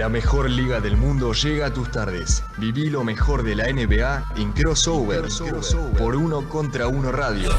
La mejor liga del mundo llega a tus tardes. Viví lo mejor de la NBA en Crossover, por Uno Contra Uno Radio.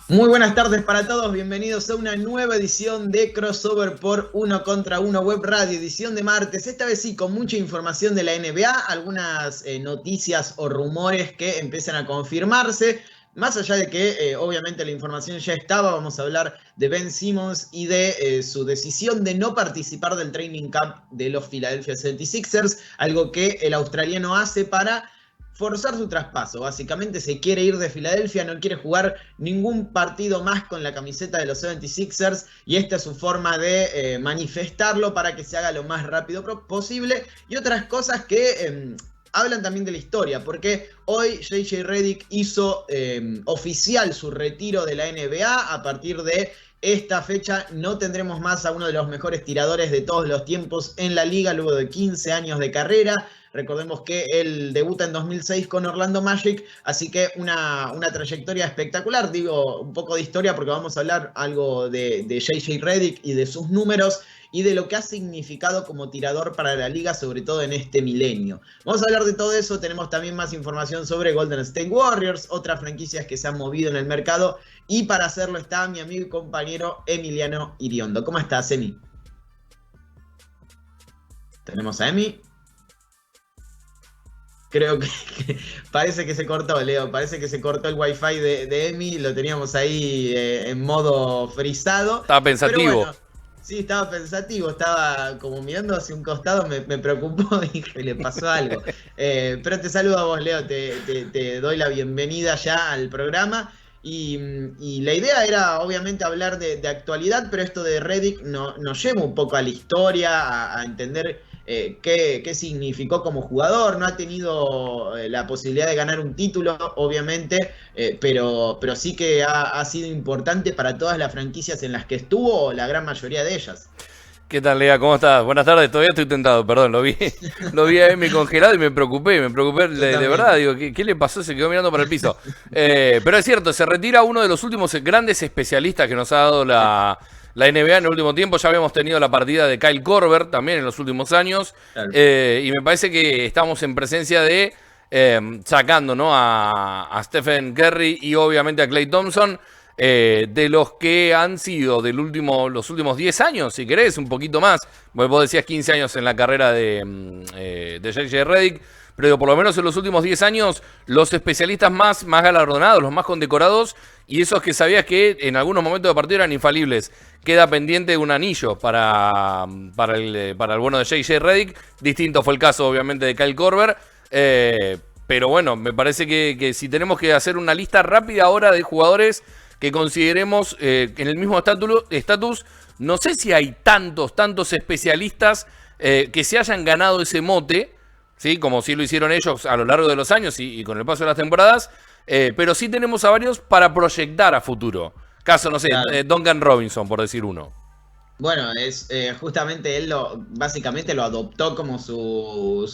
Muy buenas tardes para todos, bienvenidos a una nueva edición de Crossover por Uno Contra Uno Web Radio, edición de martes, esta vez sí con mucha información de la NBA, algunas noticias o rumores que empiezan a confirmarse. Más allá de que obviamente la información ya estaba, vamos a hablar de Ben Simmons y de su decisión de no participar del training camp de los Philadelphia 76ers, algo que el australiano hace para forzar su traspaso. Básicamente se quiere ir de Filadelfia, no quiere jugar ningún partido más con la camiseta de los 76ers y esta es su forma de manifestarlo para que se haga lo más rápido posible. Y otras cosas que hablan también de la historia, porque hoy JJ Redick hizo oficial su retiro de la NBA. A partir de esta fecha no tendremos más a uno de los mejores tiradores de todos los tiempos en la liga luego de 15 años de carrera. Recordemos que él debuta en 2006 con Orlando Magic, así que una trayectoria espectacular. Digo un poco de historia porque vamos a hablar algo de JJ Redick y de sus números y de lo que ha significado como tirador para la liga, sobre todo en este milenio. Vamos a hablar de todo eso, tenemos también más información sobre Golden State Warriors, otras franquicias que se han movido en el mercado, y para hacerlo está mi amigo y compañero Emiliano Iriondo. ¿Cómo estás, Emi? ¿Tenemos a Emi? Creo que parece que se cortó, Leo, parece que se cortó el wifi de Emi, lo teníamos ahí en modo frisado. Estaba pensativo. Bueno, sí, estaba pensativo, estaba como mirando hacia un costado, me preocupó, dije, le pasó algo. Pero te saludo a vos, Leo, te doy la bienvenida ya al programa. Y la idea era obviamente hablar de actualidad, pero esto de Redick nos lleva un poco a la historia, a entender qué significó como jugador. No ha tenido la posibilidad de ganar un título, obviamente, pero sí que ha sido importante para todas las franquicias en las que estuvo, o la gran mayoría de ellas. ¿Qué tal, Lea? ¿Cómo estás? Buenas tardes, todavía estoy tentado, perdón, lo vi a Emi congelado y me preocupé de verdad, digo, ¿qué le pasó? Se quedó mirando para el piso. Pero es cierto, se retira uno de los últimos grandes especialistas que nos ha dado la NBA en el último tiempo. Ya habíamos tenido la partida de Kyle Korver también en los últimos años, claro. Y me parece que estamos en presencia de sacando, ¿no?, a Stephen Curry y obviamente a Klay Thompson, de los que han sido los últimos 10 años, si querés, un poquito más. Vos decías 15 años en la carrera de JJ Redick, pero digo, por lo menos en los últimos 10 años, los especialistas más galardonados, los más condecorados, y esos que sabías que en algunos momentos de partido eran infalibles. Queda pendiente un anillo para el bueno de JJ Redick. Distinto fue el caso, obviamente, de Kyle Korver. Pero bueno, me parece que si tenemos que hacer una lista rápida ahora de jugadores que consideremos en el mismo estatus, no sé si hay tantos especialistas que se hayan ganado ese mote, ¿sí?, como sí lo hicieron ellos a lo largo de los años y con el paso de las temporadas, pero sí tenemos a varios para proyectar a futuro. Caso, no sé, claro. Duncan Robinson, por decir uno. Bueno, es justamente él básicamente lo adoptó como su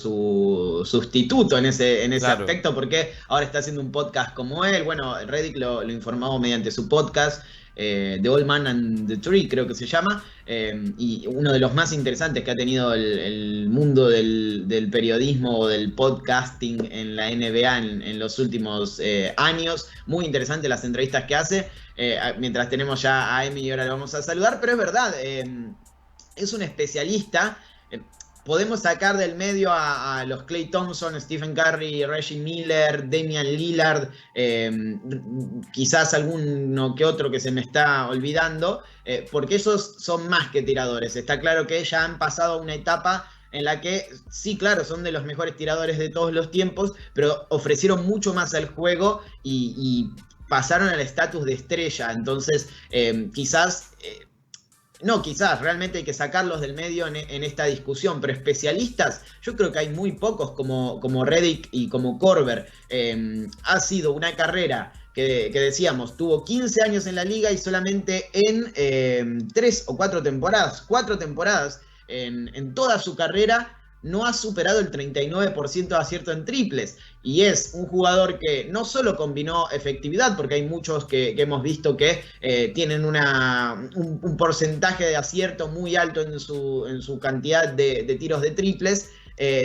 sustituto en ese claro. aspecto, porque ahora está haciendo un podcast como él. Bueno, Redick lo informaba mediante su podcast, The Old Man and the Tree, creo que se llama, y uno de los más interesantes que ha tenido el mundo del periodismo o del podcasting en la NBA en los últimos años. Muy interesante las entrevistas que hace. Mientras tenemos ya a Emi y ahora lo vamos a saludar, pero es verdad, es un especialista. Podemos sacar del medio a los Klay Thompson, Stephen Curry, Reggie Miller, Damian Lillard, quizás alguno que otro que se me está olvidando, porque esos son más que tiradores. Está claro que ya han pasado a una etapa en la que, sí, claro, son de los mejores tiradores de todos los tiempos, pero ofrecieron mucho más al juego y pasaron al estatus de estrella. Entonces, realmente hay que sacarlos del medio en esta discusión, pero especialistas, yo creo que hay muy pocos como Redick y como Korver. Ha sido una carrera que decíamos, tuvo 15 años en la liga y solamente en 3 o 4 temporadas, en toda su carrera no ha superado el 39% de acierto en triples. Y es un jugador que no solo combinó efectividad, porque hay muchos que hemos visto que tienen un porcentaje de acierto muy alto en su cantidad de tiros de triples,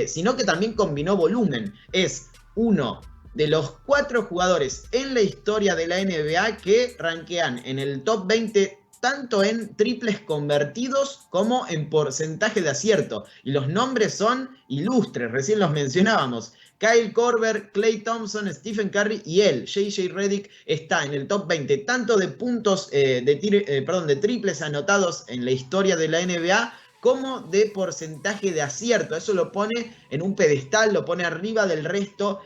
sino que también combinó volumen. Es uno de los 4 jugadores en la historia de la NBA que rankean en el top 20 tanto en triples convertidos como en porcentaje de acierto. Y los nombres son ilustres, recién los mencionábamos. Kyle Korver, Klay Thompson, Stephen Curry y él, J.J. Redick, está en el top 20 tanto de puntos de triples anotados en la historia de la NBA como de porcentaje de acierto. Eso lo pone en un pedestal, lo pone arriba del resto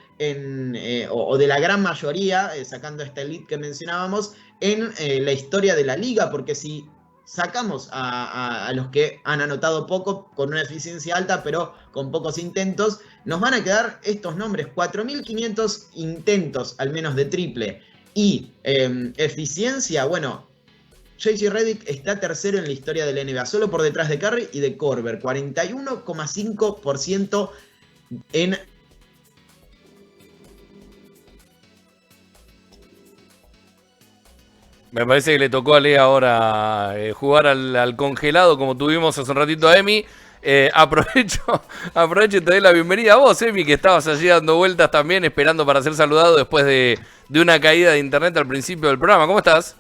o de la gran mayoría, sacando esta elite que mencionábamos, en la historia de la liga, porque si sacamos a los que han anotado poco, con una eficiencia alta, pero con pocos intentos, nos van a quedar estos nombres: 4.500 intentos al menos de triple y eficiencia, bueno, J.J. Redick está tercero en la historia de la NBA, solo por detrás de Curry y de Korver, 41,5% en... Me parece que le tocó a Lea ahora jugar al congelado, como tuvimos hace un ratito a Emi. Aprovecho y te doy la bienvenida a vos, Emi, que estabas allí dando vueltas también, esperando para ser saludado después de una caída de internet al principio del programa. ¿Cómo estás?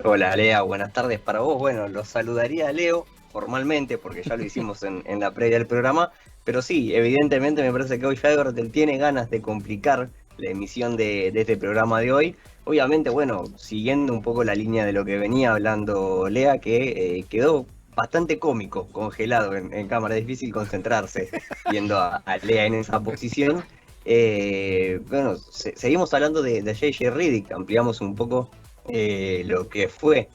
Hola, Lea, buenas tardes para vos. Bueno, lo saludaría a Leo formalmente, porque ya lo hicimos en la previa del programa, pero sí, evidentemente me parece que hoy Federer tiene ganas de complicar la emisión de este programa de hoy. Obviamente, bueno, siguiendo un poco la línea de lo que venía hablando Lea, que quedó bastante cómico, congelado en cámara, es difícil concentrarse viendo a Lea en esa posición. Bueno, seguimos hablando de J.J. Redick, ampliamos un poco lo que fue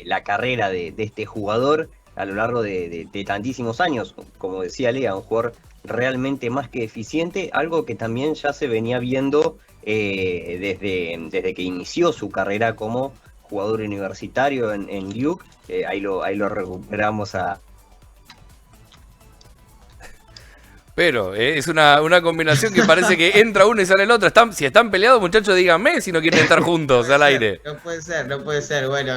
la carrera de este jugador a lo largo de tantísimos años. Como decía Lea, un jugador realmente más que eficiente, algo que también ya se venía viendo desde que inició su carrera como jugador universitario en Duke. Ahí lo recuperamos a... Pero es una combinación que parece que entra uno y sale el otro. Si están peleados, muchachos, díganme si no quieren estar juntos al aire. No puede ser. Bueno,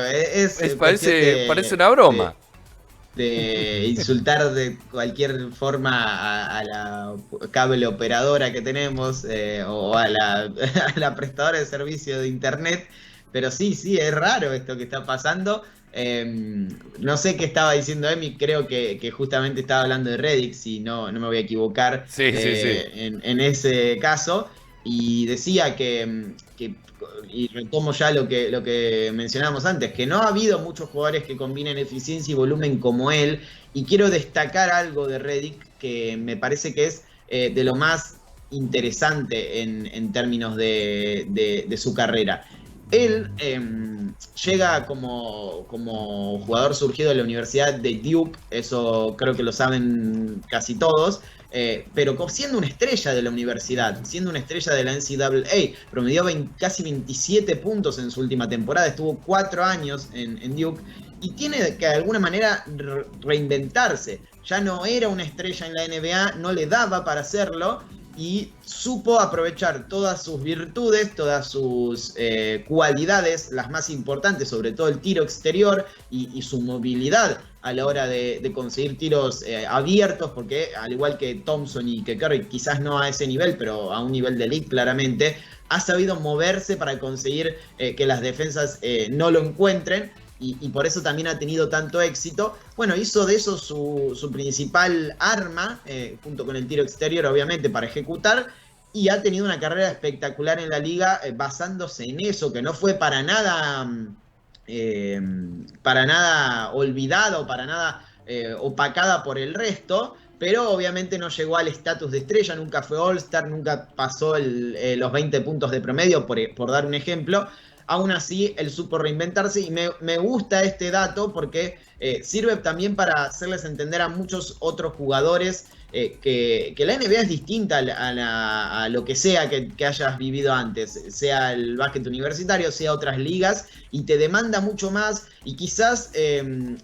parece una broma. De insultar de cualquier forma a la cable operadora que tenemos o a la prestadora de servicio de internet. Pero sí, es raro esto que está pasando. No sé qué estaba diciendo Emi, creo que justamente estaba hablando de Redick, si no me voy a equivocar. Sí. En ese caso. Y decía y retomo ya lo que mencionábamos antes, que no ha habido muchos jugadores que combinen eficiencia y volumen como él. Y quiero destacar algo de Redick que me parece que es de lo más interesante en términos de su carrera. Él llega como jugador surgido de la Universidad de Duke, eso creo que lo saben casi todos, pero siendo una estrella de la universidad, siendo una estrella de la NCAA, promedió casi 27 puntos en su última temporada, estuvo 4 años en Duke y tiene que de alguna manera reinventarse. Ya no era una estrella en la NBA, no le daba para hacerlo, y supo aprovechar todas sus virtudes, todas sus cualidades, las más importantes, sobre todo el tiro exterior y su movilidad a la hora de conseguir tiros abiertos, porque al igual que Thompson y que Curry, quizás no a ese nivel, pero a un nivel de elite claramente, ha sabido moverse para conseguir que las defensas no lo encuentren. Y por eso también ha tenido tanto éxito. Bueno, hizo de eso su principal arma, junto con el tiro exterior, obviamente, para ejecutar. Y ha tenido una carrera espectacular en la liga basándose en eso, que no fue para nada olvidada o para nada opacada por el resto. Pero obviamente no llegó al estatus de estrella, nunca fue All-Star, nunca pasó los 20 puntos de promedio, por dar un ejemplo. Aún así, él supo reinventarse y me gusta este dato porque sirve también para hacerles entender a muchos otros jugadores que la NBA es distinta a lo que sea que hayas vivido antes, sea el básquet universitario, sea otras ligas, y te demanda mucho más, y quizás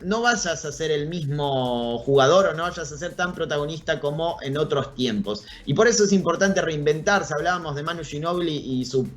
no vayas a ser el mismo jugador o no vayas a ser tan protagonista como en otros tiempos. Y por eso es importante reinventarse. Hablábamos de Manu Ginobili y su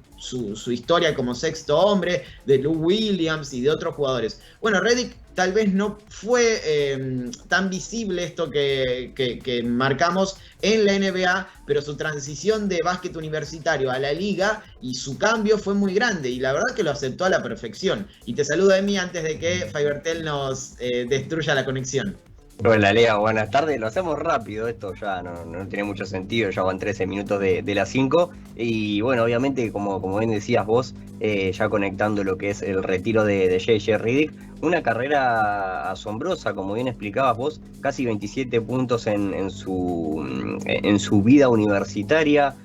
historia como sexto hombre, de Lou Williams y de otros jugadores. Bueno, Redick tal vez no fue tan visible esto que marcamos en la NBA, pero su transición de básquet universitario a la liga y su cambio fue muy grande, y la verdad que lo aceptó a la perfección. Y te saludo, Emi, antes de que Fivertel nos destruya la conexión. Hola Lea, buenas tardes. Lo hacemos rápido, esto ya no tiene mucho sentido, ya van 13 minutos de las 5. Y bueno, obviamente, como bien decías vos, ya conectando lo que es el retiro de J.J. Redick, una carrera asombrosa, como bien explicabas vos, casi 27 puntos en su vida universitaria.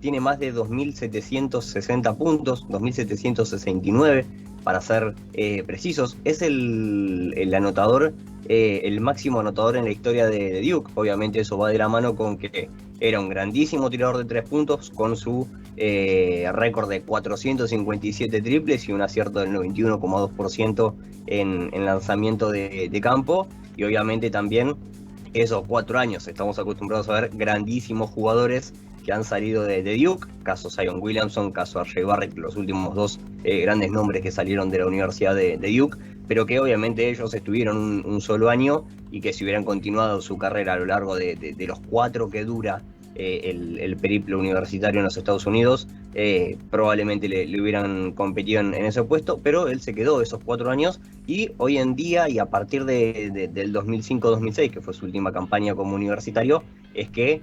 Tiene más de 2.760 puntos, 2.769 para ser precisos. Es el anotador, el máximo anotador en la historia de Duke. Obviamente eso va de la mano con que era un grandísimo tirador de 3 puntos con su récord de 457 triples y un acierto del 91,2% en lanzamiento de campo. Y obviamente también esos 4 años estamos acostumbrados a ver grandísimos jugadores que han salido de Duke, caso Zion Williamson, caso R.J. Barrett, los últimos 2 grandes nombres que salieron de la Universidad de Duke, pero que obviamente ellos estuvieron un solo año, y que si hubieran continuado su carrera a lo largo de los 4 que dura el periplo universitario en los Estados Unidos, probablemente le hubieran competido en ese puesto, pero él se quedó esos 4 años, y hoy en día, y a partir del 2005-2006, que fue su última campaña como universitario, es que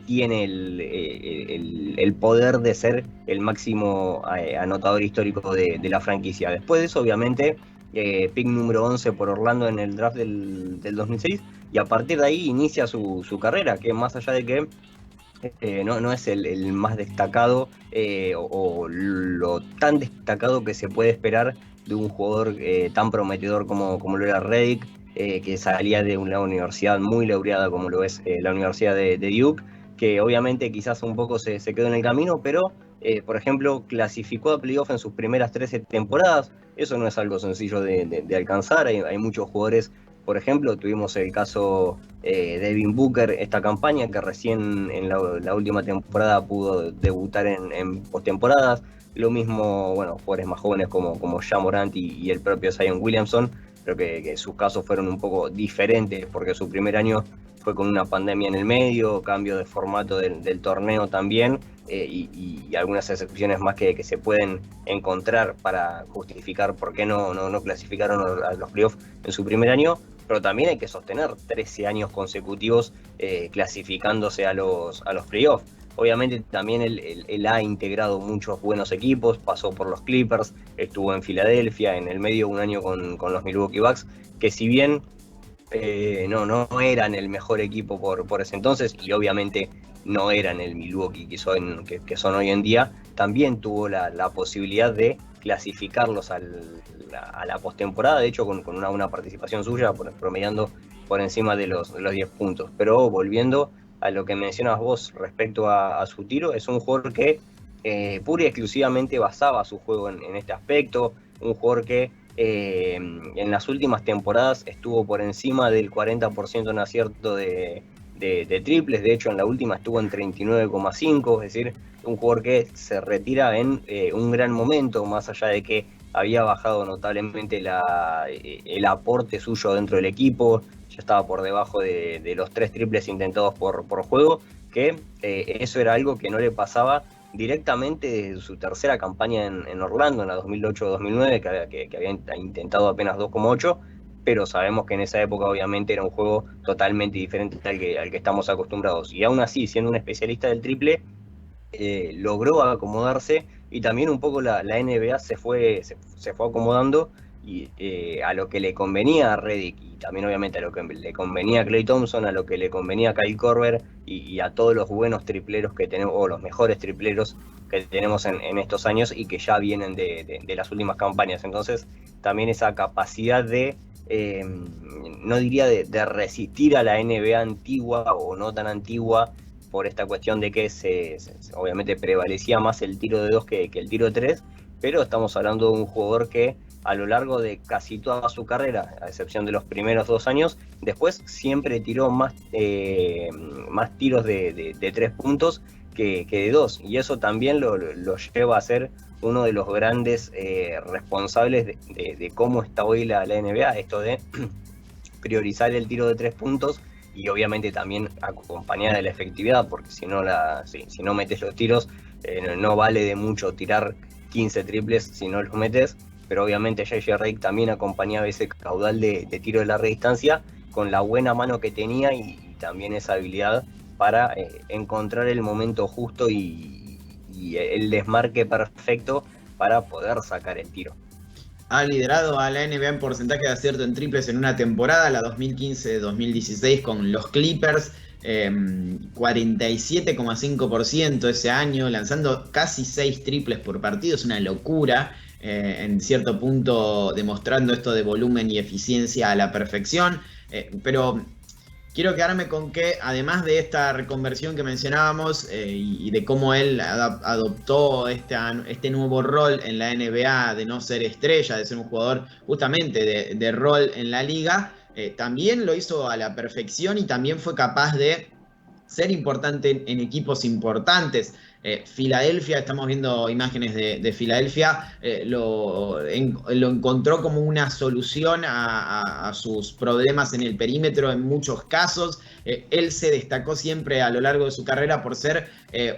tiene el poder de ser el máximo anotador histórico de la franquicia. Después de eso, obviamente, pick número 11 por Orlando en el draft del 2006, y a partir de ahí inicia su carrera, que más allá de que no es el más destacado o lo tan destacado que se puede esperar de un jugador tan prometedor como lo era Redick, que salía de una universidad muy laureada como lo es la Universidad de Duke, que obviamente quizás un poco se quedó en el camino, pero por ejemplo clasificó a playoff en sus primeras 13 temporadas. Eso no es algo sencillo de alcanzar. Hay muchos jugadores. Por ejemplo, tuvimos el caso de Devin Booker, esta campaña, que recién en la última temporada pudo debutar en postemporadas. Lo mismo, bueno, jugadores más jóvenes como Ja Morant y el propio Zion Williamson. Creo que sus casos fueron un poco diferentes, porque su primer año fue con una pandemia en el medio, cambio de formato del torneo también, y algunas excepciones más que se pueden encontrar para justificar por qué no clasificaron a los playoffs en su primer año. Pero también hay que sostener 13 años consecutivos clasificándose a los playoffs. Obviamente también él ha integrado muchos buenos equipos, pasó por los Clippers, estuvo en Filadelfia, en el medio un año con los Milwaukee Bucks, que si bien no eran el mejor equipo por ese entonces, y obviamente no eran el Milwaukee que son hoy en día, también tuvo la posibilidad de clasificarlos a la postemporada, de hecho con una participación suya, promediando por encima de los 10 puntos. Pero volviendo a lo que mencionas vos respecto a su tiro, es un jugador que pura y exclusivamente basaba su juego en este aspecto, un jugador que en las últimas temporadas estuvo por encima del 40% en acierto de triples. De hecho en la última estuvo en 39,5, es decir, un jugador que se retira en un gran momento, más allá de que había bajado notablemente el aporte suyo dentro del equipo, ya estaba por debajo de los 3 triples intentados por juego, que eso era algo que no le pasaba directamente desde su tercera campaña en Orlando, en la 2008-2009, que había intentado apenas 2,8, pero sabemos que en esa época obviamente era un juego totalmente diferente al que estamos acostumbrados. Y aún así, siendo un especialista del triple, logró acomodarse, y también un poco la NBA se fue acomodando y a lo que le convenía a Redick, y también obviamente a lo que le convenía a Klay Thompson, a lo que le convenía a Kyle Korver y a todos los buenos tripleros que tenemos, o los mejores tripleros que tenemos en estos años y que ya vienen de las últimas campañas. Entonces también esa capacidad de no diría de resistir a la NBA antigua o no tan antigua, por esta cuestión de que obviamente prevalecía más el tiro de 2 que el tiro de 3, pero estamos hablando de un jugador que a lo largo de casi toda su carrera, a excepción de los primeros 2 años, después siempre tiró más tiros de 3 puntos que de 2, y eso también lo lleva a ser uno de los grandes responsables de cómo está hoy la NBA, esto de priorizar el tiro de 3 puntos y obviamente también acompañada de la efectividad, porque si no metes los tiros, no vale de mucho tirar 15 triples si no los metes, pero obviamente J.J. Redick también acompañaba ese caudal de tiro de larga distancia con la buena mano que tenía y también esa habilidad para encontrar el momento justo y el desmarque perfecto para poder sacar el tiro. Ha liderado a la NBA en porcentaje de acierto en triples en una temporada, la 2015-2016 con los Clippers, 47,5% ese año, lanzando casi 6 triples por partido, es una locura, en cierto punto demostrando esto de volumen y eficiencia a la perfección, pero quiero quedarme con que, además de esta reconversión que mencionábamos y de cómo él adoptó este nuevo rol en la NBA de no ser estrella, de ser un jugador justamente de rol en la liga, también lo hizo a la perfección y también fue capaz de ser importante en equipos importantes. Filadelfia, estamos viendo imágenes de Filadelfia, lo encontró como una solución a sus problemas en el perímetro en muchos casos. Él se destacó siempre a lo largo de su carrera por ser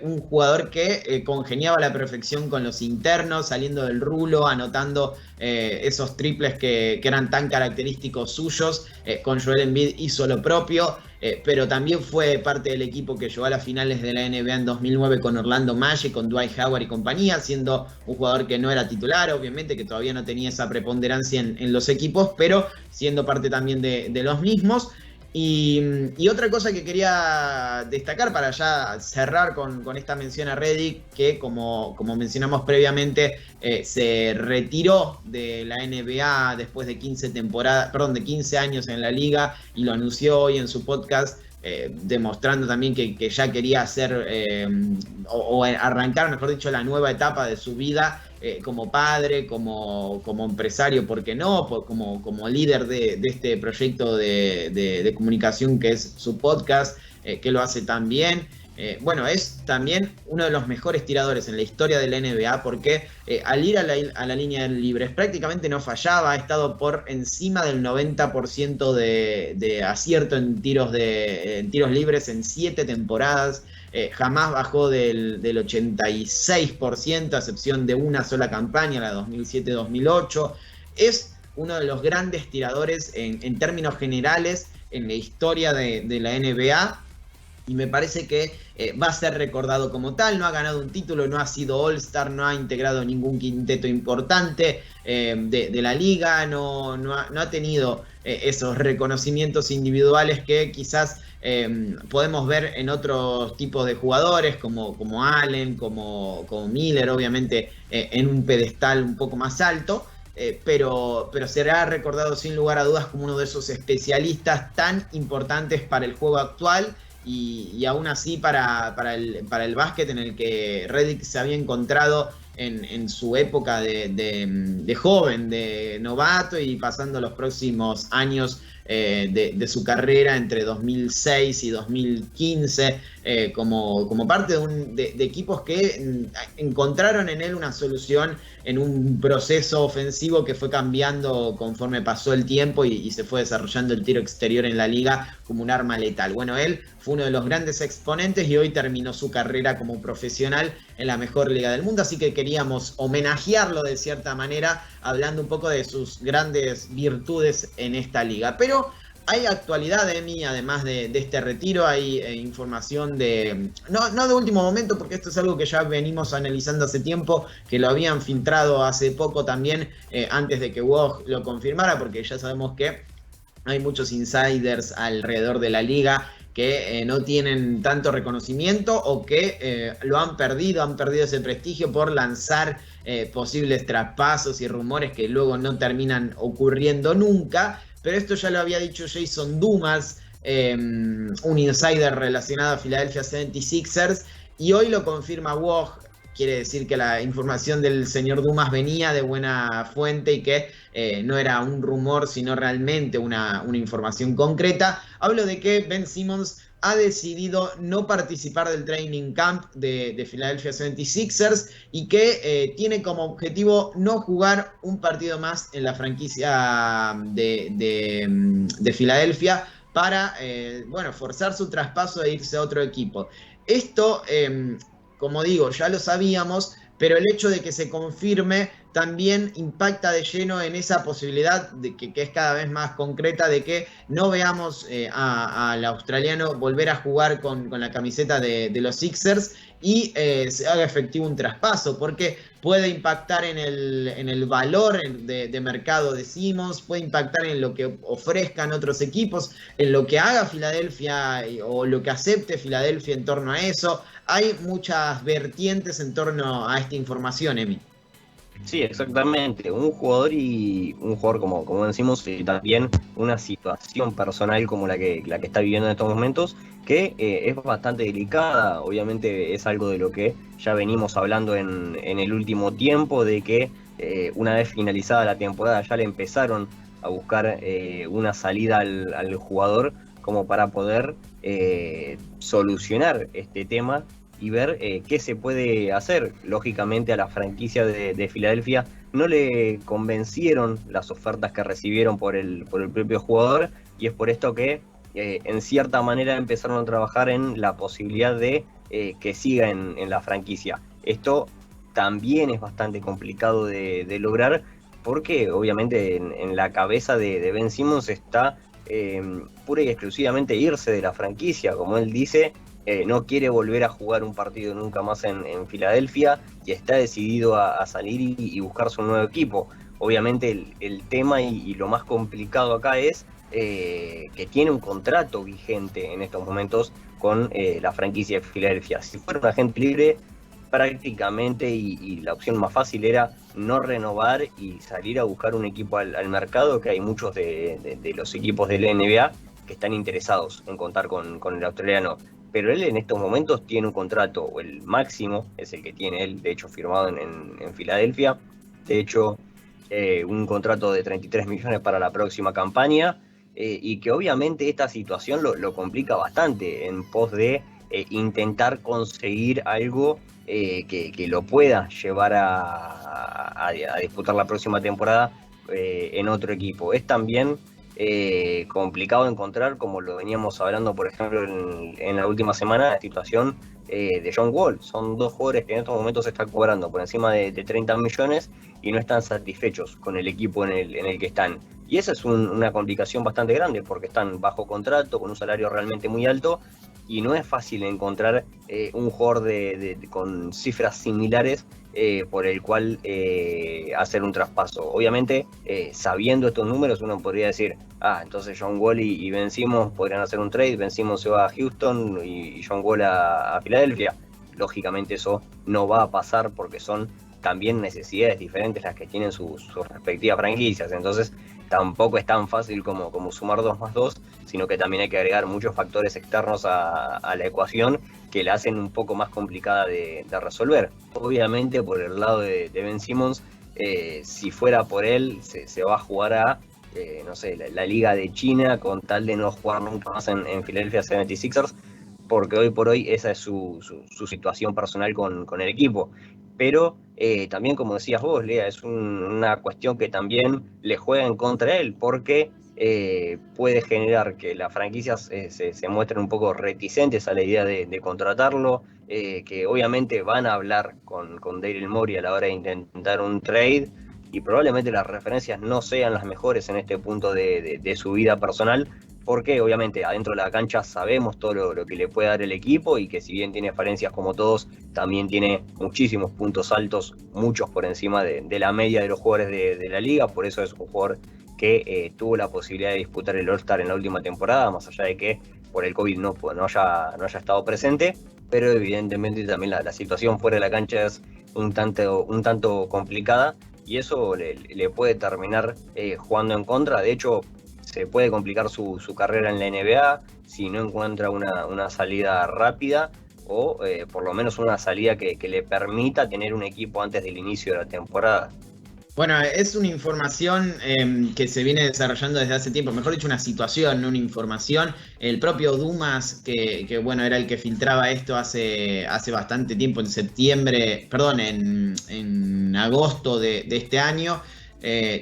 un jugador que congeniaba a la perfección con los internos, saliendo del rulo, anotando esos triples que eran tan característicos suyos. Con Joel Embiid hizo lo propio. Pero también fue parte del equipo que llegó a las finales de la NBA en 2009 con Orlando Magic, con Dwight Howard y compañía, siendo un jugador que no era titular, obviamente, que todavía no tenía esa preponderancia en los equipos, pero siendo parte también de los mismos. Y otra cosa que quería destacar para ya cerrar con esta mención a Redick, que como mencionamos previamente, se retiró de la NBA después de 15 años en la liga, y lo anunció hoy en su podcast, demostrando también que ya quería hacer o arrancar, mejor dicho, la nueva etapa de su vida como padre, como empresario, ¿por qué no? Como líder de este proyecto de comunicación que es su podcast, que lo hace tan bien. Bueno, es también uno de los mejores tiradores en la historia de la NBA, porque al ir a la línea de libres prácticamente no fallaba, ha estado por encima del 90% de acierto en tiros libres en 7 temporadas. Jamás bajó del 86%, a excepción de una sola campaña, la 2007-2008. Es uno de los grandes tiradores en términos generales en la historia de la NBA. Y me parece que va a ser recordado como tal. No ha ganado un título, no ha sido All-Star, no ha integrado ningún quinteto importante de la liga, no ha tenido esos reconocimientos individuales que quizás podemos ver en otros tipos de jugadores, como Allen, como Miller, obviamente en un pedestal un poco más alto. Pero será recordado sin lugar a dudas como uno de esos especialistas tan importantes para el juego actual. Y aún así para el básquet, en el que Redick se había encontrado en su época de joven, de novato, y pasando los próximos años de su carrera entre 2006 y 2015 como parte de equipos que encontraron en él una solución en un proceso ofensivo que fue cambiando conforme pasó el tiempo y se fue desarrollando el tiro exterior en la liga como un arma letal. Bueno, él fue uno de los grandes exponentes y hoy terminó su carrera como profesional en la mejor liga del mundo, así que queríamos homenajearlo de cierta manera, hablando un poco de sus grandes virtudes en esta liga. Pero hay actualidad, Emi, además de este retiro, hay información no de último momento, porque esto es algo que ya venimos analizando hace tiempo, que lo habían filtrado hace poco también, antes de que Woj lo confirmara, porque ya sabemos que hay muchos insiders alrededor de la liga que no tienen tanto reconocimiento o que han perdido ese prestigio por lanzar posibles traspasos y rumores que luego no terminan ocurriendo nunca. pero esto ya lo había dicho Jason Dumas, un insider relacionado a Philadelphia 76ers, y hoy lo confirma Woj. Quiere decir que la información del señor Dumas venía de buena fuente y que no era un rumor, sino realmente una información concreta. Hablo de que Ben Simmons ha decidido no participar del training camp de Philadelphia 76ers y que tiene como objetivo no jugar un partido más en la franquicia de Filadelfia para forzar su traspaso e irse a otro equipo. Esto, como digo, ya lo sabíamos, pero el hecho de que se confirme también impacta de lleno en esa posibilidad de que es cada vez más concreta de que no veamos al australiano volver a jugar con la camiseta de los Sixers y se haga efectivo un traspaso, porque puede impactar en el valor de mercado de Simmons, puede impactar en lo que ofrezcan otros equipos, en lo que haga Filadelfia o lo que acepte Filadelfia en torno a eso. Hay muchas vertientes en torno a esta información, Emi. Sí, exactamente. Un jugador como decimos, y también una situación personal como la que está viviendo en estos momentos, que es bastante delicada. Obviamente es algo de lo que ya venimos hablando en el último tiempo, de que una vez finalizada la temporada ya le empezaron a buscar una salida al jugador como para poder solucionar este tema y ver qué se puede hacer. Lógicamente a la franquicia de Filadelfia no le convencieron las ofertas que recibieron por el propio jugador, y es por esto que en cierta manera empezaron a trabajar en la posibilidad de que siga en la franquicia. Esto también es bastante complicado de lograr, porque obviamente en la cabeza de Ben Simmons está pura y exclusivamente irse de la franquicia. Como él dice, no quiere volver a jugar un partido nunca más en Filadelfia y está decidido a salir y buscarse un nuevo equipo. Obviamente el tema y lo más complicado acá es que tiene un contrato vigente en estos momentos con la franquicia de Filadelfia. Si fuera un agente libre, prácticamente, y la opción más fácil era no renovar y salir a buscar un equipo al mercado, que hay muchos de los equipos de la NBA que están interesados en contar con el australiano. Pero él en estos momentos tiene un contrato, o el máximo es el que tiene él, de hecho firmado en Filadelfia, de hecho un contrato de 33 millones para la próxima campaña, y que obviamente esta situación lo complica bastante en pos de intentar conseguir algo que lo pueda llevar a disputar la próxima temporada en otro equipo. Es también complicado encontrar, como lo veníamos hablando por ejemplo en la última semana, la situación de John Wall. Son dos jugadores que en estos momentos se están cobrando por encima de 30 millones y no están satisfechos con el equipo en el que están. Y esa es una complicación bastante grande, porque están bajo contrato, con un salario realmente muy alto, y no es fácil encontrar un jugador con cifras similares por el cual hacer un traspaso. Obviamente, sabiendo estos números, uno podría decir, entonces John Wall y Ben Simmons podrían hacer un trade, Ben Simmons se va a Houston y John Wall a Filadelfia. Lógicamente eso no va a pasar, porque son también necesidades diferentes las que tienen sus respectivas franquicias. Entonces tampoco es tan fácil como sumar 2 más 2, sino que también hay que agregar muchos factores externos a la ecuación que la hacen un poco más complicada de resolver. Obviamente por el lado de Ben Simmons, si fuera por él, se va a jugar a la liga de China, con tal de no jugar nunca más en Philadelphia 76ers, porque hoy por hoy esa es su situación personal con el equipo. Pero también, como decías vos, Lea, es una cuestión que también le juega en contra a él, porque puede generar que las franquicias se muestren un poco reticentes a la idea de contratarlo, que obviamente van a hablar con Daryl Morey a la hora de intentar un trade, y probablemente las referencias no sean las mejores en este punto de su vida personal, porque obviamente adentro de la cancha sabemos todo lo que le puede dar el equipo, y que si bien tiene falencias como todos, también tiene muchísimos puntos altos, muchos por encima de la media de los jugadores de la liga. Por eso es un jugador que tuvo la posibilidad de disputar el All-Star en la última temporada, más allá de que por el COVID no haya estado presente, pero evidentemente también la situación fuera de la cancha es un tanto complicada, y eso le puede terminar jugando en contra. De hecho, se puede complicar su carrera en la NBA si no encuentra una salida rápida o por lo menos una salida que le permita tener un equipo antes del inicio de la temporada. Bueno, es una información que se viene desarrollando desde hace tiempo, mejor dicho, una situación, no una información. El propio Dumas, que bueno, era el que filtraba esto hace bastante tiempo, en agosto de este año,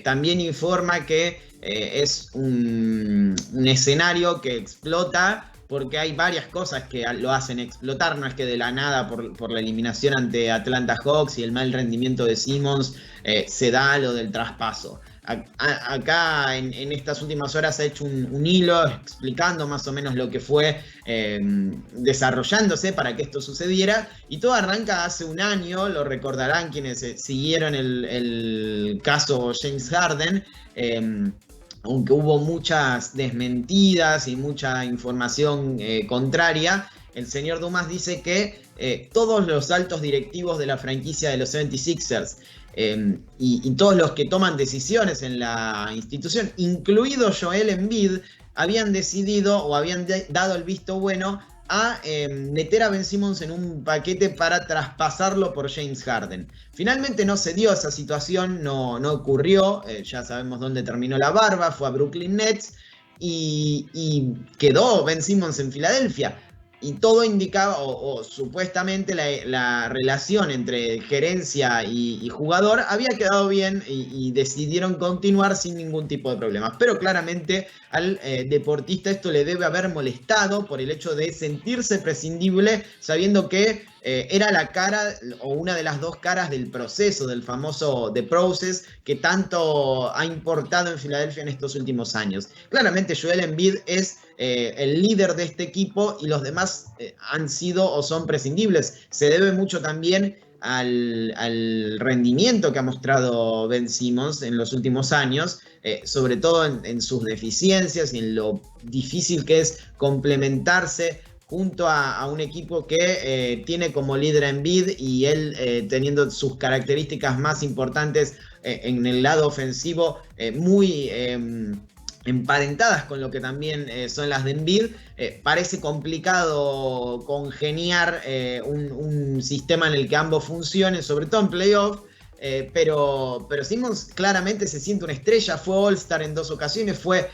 también informa que es un escenario que explota porque hay varias cosas que lo hacen explotar, no es que de la nada por la eliminación ante Atlanta Hawks y el mal rendimiento de Simmons se da lo del traspaso. Acá en estas últimas horas se ha hecho un hilo explicando más o menos lo que fue desarrollándose para que esto sucediera, y todo arranca hace un año, lo recordarán quienes siguieron el caso James Harden, aunque hubo muchas desmentidas y mucha información contraria. El señor Dumas dice que todos los altos directivos de la franquicia de los 76ers y todos los que toman decisiones en la institución, incluido Joel Embiid, habían decidido o habían dado el visto bueno a meter a Ben Simmons en un paquete para traspasarlo por James Harden. Finalmente no se dio esa situación, no ocurrió, ya sabemos dónde terminó la barba, fue a Brooklyn Nets y quedó Ben Simmons en Filadelfia. Y todo indicaba, o supuestamente la relación entre gerencia y jugador había quedado bien y decidieron continuar sin ningún tipo de problemas. Pero claramente al deportista esto le debe haber molestado por el hecho de sentirse prescindible, sabiendo que era la cara o una de las dos caras del proceso, del famoso The Process, que tanto ha importado en Filadelfia en estos últimos años. Claramente Joel Embiid es el líder de este equipo y los demás han sido o son prescindibles. Se debe mucho también al rendimiento que ha mostrado Ben Simmons en los últimos años, sobre todo en sus deficiencias y en lo difícil que es complementarse junto a un equipo que tiene como líder a Embiid y él teniendo sus características más importantes en el lado ofensivo muy emparentadas con lo que también son las de Embiid. Parece complicado congeniar un sistema en el que ambos funcionen, sobre todo en playoff. Pero Simmons claramente se siente una estrella, fue All-Star en 2 ocasiones, fue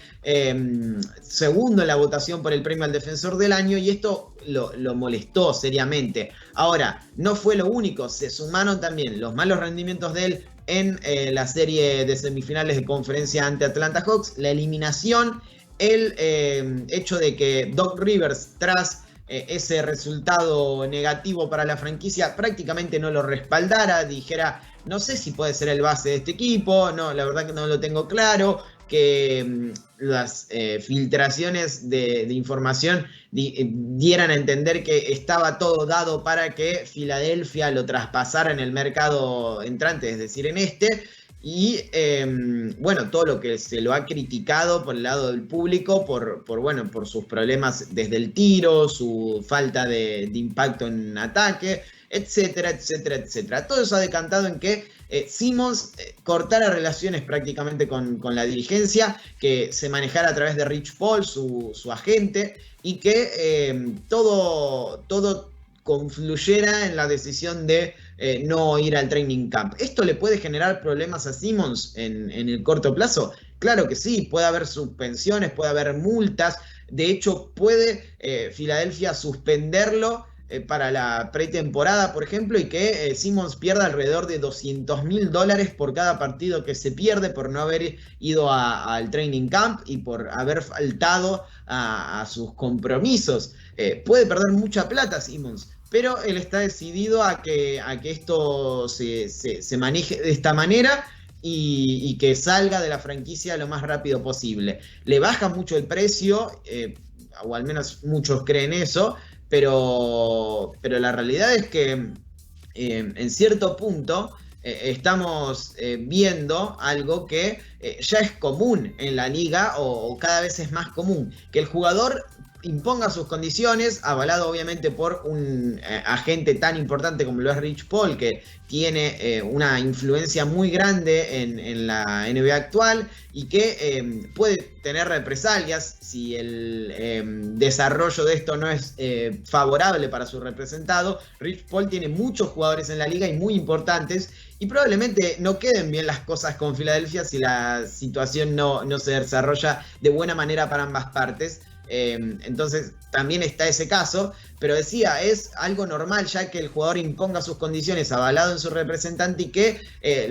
segundo en la votación por el premio al defensor del año y esto lo molestó seriamente. Ahora, no fue lo único, se sumaron también los malos rendimientos de él en la serie de semifinales de conferencia ante Atlanta Hawks, la eliminación, el hecho de que Doc Rivers tras ese resultado negativo para la franquicia prácticamente no lo respaldara, dijera: no sé si puede ser el base de este equipo, no, la verdad que no lo tengo claro, que las filtraciones de información dieran a entender que estaba todo dado para que Filadelfia lo traspasara en el mercado entrante, es decir, en este. Y bueno, todo lo que se lo ha criticado por el lado del público, por sus problemas desde el tiro, su falta de impacto en ataque, etcétera, etcétera, etcétera. Todo eso ha decantado en que Simmons cortara relaciones prácticamente con la dirigencia, que se manejara a través de Rich Paul, su agente, y que todo confluyera en la decisión de no ir al training camp. ¿Esto le puede generar problemas a Simmons en el corto plazo? Claro que sí, puede haber suspensiones, puede haber multas. De hecho, puede Filadelfia suspenderlo para la pretemporada, por ejemplo, y que Simmons pierda alrededor de $200,000 por cada partido que se pierde por no haber ido al training camp y por haber faltado a sus compromisos. Puede perder mucha plata Simmons, pero él está decidido a que esto se maneje de esta manera y que salga de la franquicia lo más rápido posible. Le baja mucho el precio, o al menos muchos creen eso, pero la realidad es que en cierto punto estamos viendo algo que ya es común en la liga o cada vez es más común, que el jugador imponga sus condiciones, avalado obviamente por un agente tan importante como lo es Rich Paul, que tiene una influencia muy grande en la NBA actual y que puede tener represalias si el desarrollo de esto no es favorable para su representado. Rich Paul tiene muchos jugadores en la liga y muy importantes, y probablemente no queden bien las cosas con Filadelfia si la situación no se desarrolla de buena manera para ambas partes. Entonces también está ese caso, pero decía, es algo normal ya que el jugador imponga sus condiciones avalado en su representante y que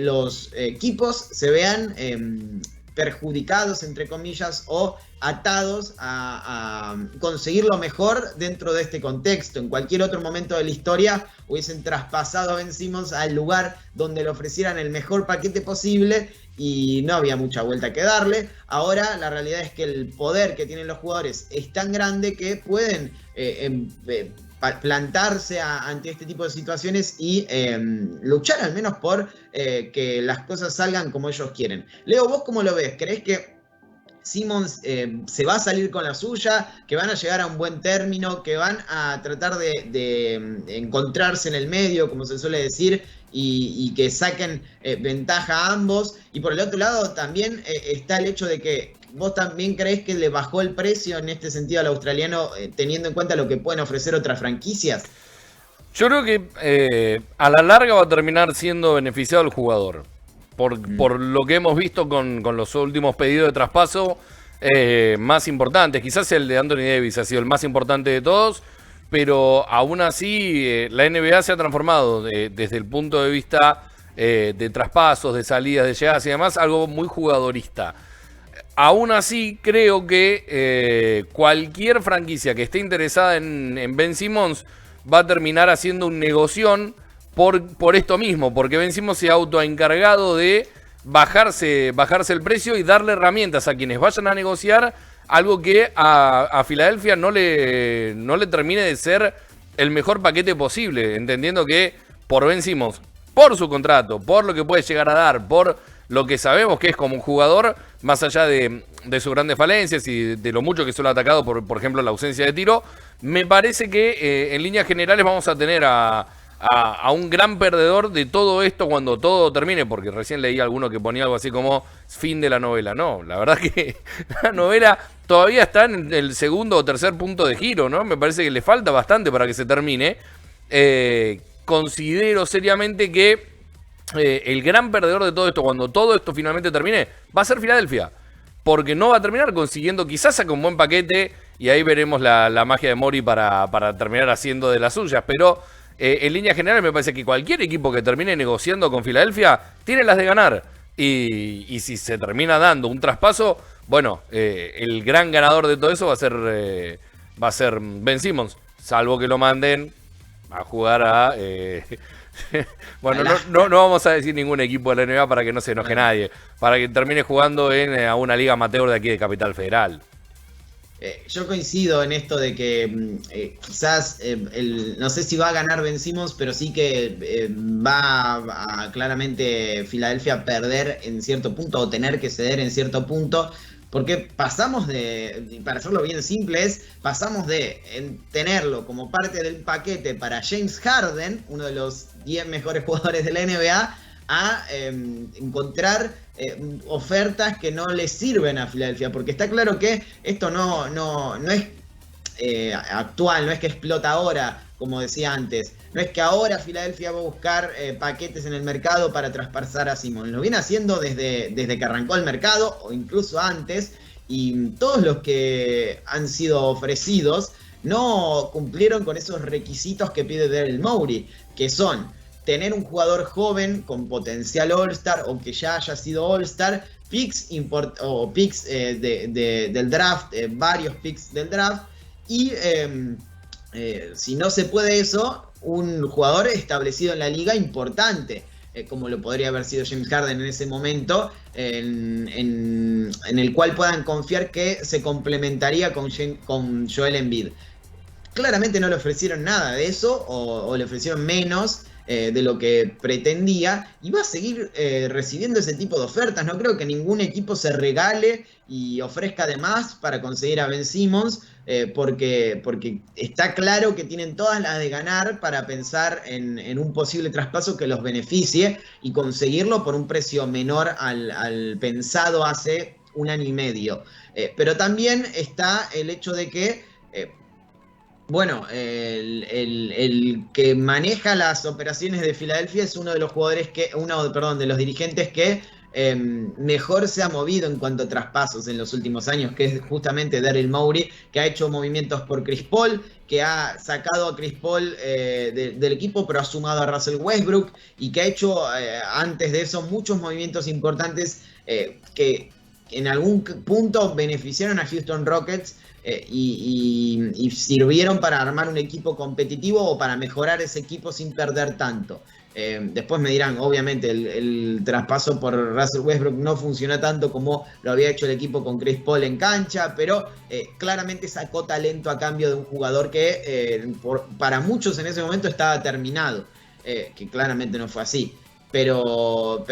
los equipos se vean perjudicados, entre comillas, o atados a conseguir lo mejor dentro de este contexto. En cualquier otro momento de la historia hubiesen traspasado a Ben Simmons al lugar donde le ofrecieran el mejor paquete posible y no había mucha vuelta que darle. Ahora la realidad es que el poder que tienen los jugadores es tan grande que pueden plantarse ante este tipo de situaciones y luchar al menos por que las cosas salgan como ellos quieren. Leo, ¿vos cómo lo ves? ¿Creés que Simmons se va a salir con la suya, que van a llegar a un buen término, que van a tratar de encontrarse en el medio, como se suele decir, y que saquen ventaja a ambos? Y por el otro lado también está el hecho de que vos también creés que le bajó el precio en este sentido al australiano, teniendo en cuenta lo que pueden ofrecer otras franquicias. Yo creo que a la larga va a terminar siendo beneficiado el jugador. Por lo que hemos visto con los últimos pedidos de traspaso más importantes. Quizás el de Anthony Davis ha sido el más importante de todos, pero aún así la NBA se ha transformado desde el punto de vista de traspasos, de salidas, de llegadas y demás, algo muy jugadorista. Aún así, creo que cualquier franquicia que esté interesada en Ben Simmons va a terminar haciendo un negoción por esto mismo, porque Ben Simmons se ha autoencargado de bajarse el precio y darle herramientas a quienes vayan a negociar, algo que a Filadelfia no le termine de ser el mejor paquete posible, entendiendo que por Ben Simmons, por su contrato, por lo que puede llegar a dar, por lo que sabemos que es como un jugador, más allá de sus grandes falencias y de lo mucho que suele atacado por ejemplo la ausencia de tiro, me parece que en líneas generales vamos a tener a un gran perdedor de todo esto cuando todo termine, porque recién leí alguno que ponía algo así como fin de la novela. No, la verdad que la novela todavía está en el segundo o tercer punto de giro, ¿no? Me parece que le falta bastante para que se termine. Considero seriamente que el gran perdedor de todo esto, cuando todo esto finalmente termine, va a ser Filadelfia, porque no va a terminar consiguiendo, quizás saque un buen paquete y ahí veremos la magia de Morey para terminar haciendo de las suyas, pero en líneas generales me parece que cualquier equipo que termine negociando con Filadelfia tiene las de ganar. Y si se termina dando un traspaso, bueno, el gran ganador de todo eso va a ser Ben Simmons, salvo que lo manden a jugar a... bueno, no vamos a decir ningún equipo de la NBA para que no se enoje nadie, para que termine jugando a una liga amateur de aquí de Capital Federal. Yo coincido en esto de que quizás, no sé si va a ganar Ben Simmons, pero sí que va a claramente Filadelfia perder en cierto punto o tener que ceder en cierto punto, porque pasamos para hacerlo bien simple, pasamos de tenerlo como parte del paquete para James Harden, uno de los 10 mejores jugadores de la NBA, a encontrar ofertas que no le sirven a Filadelfia, porque está claro que esto no es actual, no es que explota ahora, como decía antes, no es que ahora Filadelfia va a buscar paquetes en el mercado para traspasar a Simmons, lo viene haciendo desde que arrancó el mercado o incluso antes, y todos los que han sido ofrecidos no cumplieron con esos requisitos que pide Daryl Morey, que son tener un jugador joven con potencial All-Star o que ya haya sido All-Star, picks del draft, varios picks del draft, y si no se puede eso, un jugador establecido en la liga importante, como lo podría haber sido James Harden en ese momento, en el cual puedan confiar que se complementaría con Joel Embiid. Claramente no le ofrecieron nada de eso, o le ofrecieron menos, de lo que pretendía, y va a seguir recibiendo ese tipo de ofertas. No creo que ningún equipo se regale y ofrezca de más para conseguir a Ben Simmons, porque está claro que tienen todas las de ganar para pensar en un posible traspaso que los beneficie y conseguirlo por un precio menor al pensado hace un año y medio. Pero también está el hecho de que bueno, el que maneja las operaciones de Filadelfia es uno de los jugadores de los dirigentes que mejor se ha movido en cuanto a traspasos en los últimos años, que es justamente Daryl Morey, que ha hecho movimientos por Chris Paul, que ha sacado a Chris Paul del equipo, pero ha sumado a Russell Westbrook, y que ha hecho antes de eso muchos movimientos importantes que en algún punto beneficiaron a Houston Rockets y sirvieron para armar un equipo competitivo o para mejorar ese equipo sin perder tanto. Después me dirán, obviamente, el traspaso por Russell Westbrook no funcionó tanto como lo había hecho el equipo con Chris Paul en cancha, pero claramente sacó talento a cambio de un jugador que para muchos en ese momento estaba terminado, que claramente no fue así. Pero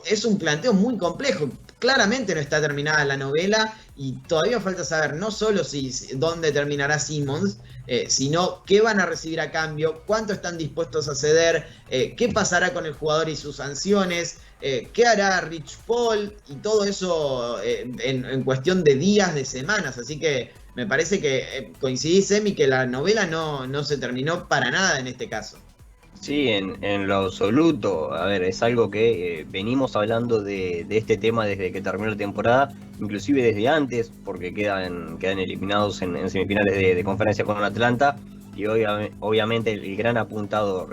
es un planteo muy complejo. Claramente no está terminada la novela y todavía falta saber no solo dónde terminará Simmons, sino qué van a recibir a cambio, cuánto están dispuestos a ceder, qué pasará con el jugador y sus sanciones, qué hará Rich Paul, y todo eso en cuestión de días, de semanas. Así que me parece que coincidís, Emi, que la novela no se terminó para nada en este caso. Sí, en lo absoluto. A ver, es algo que venimos hablando de este tema desde que terminó la temporada, inclusive desde antes, porque quedan eliminados en semifinales de conferencia con Atlanta, y obviamente el gran apuntado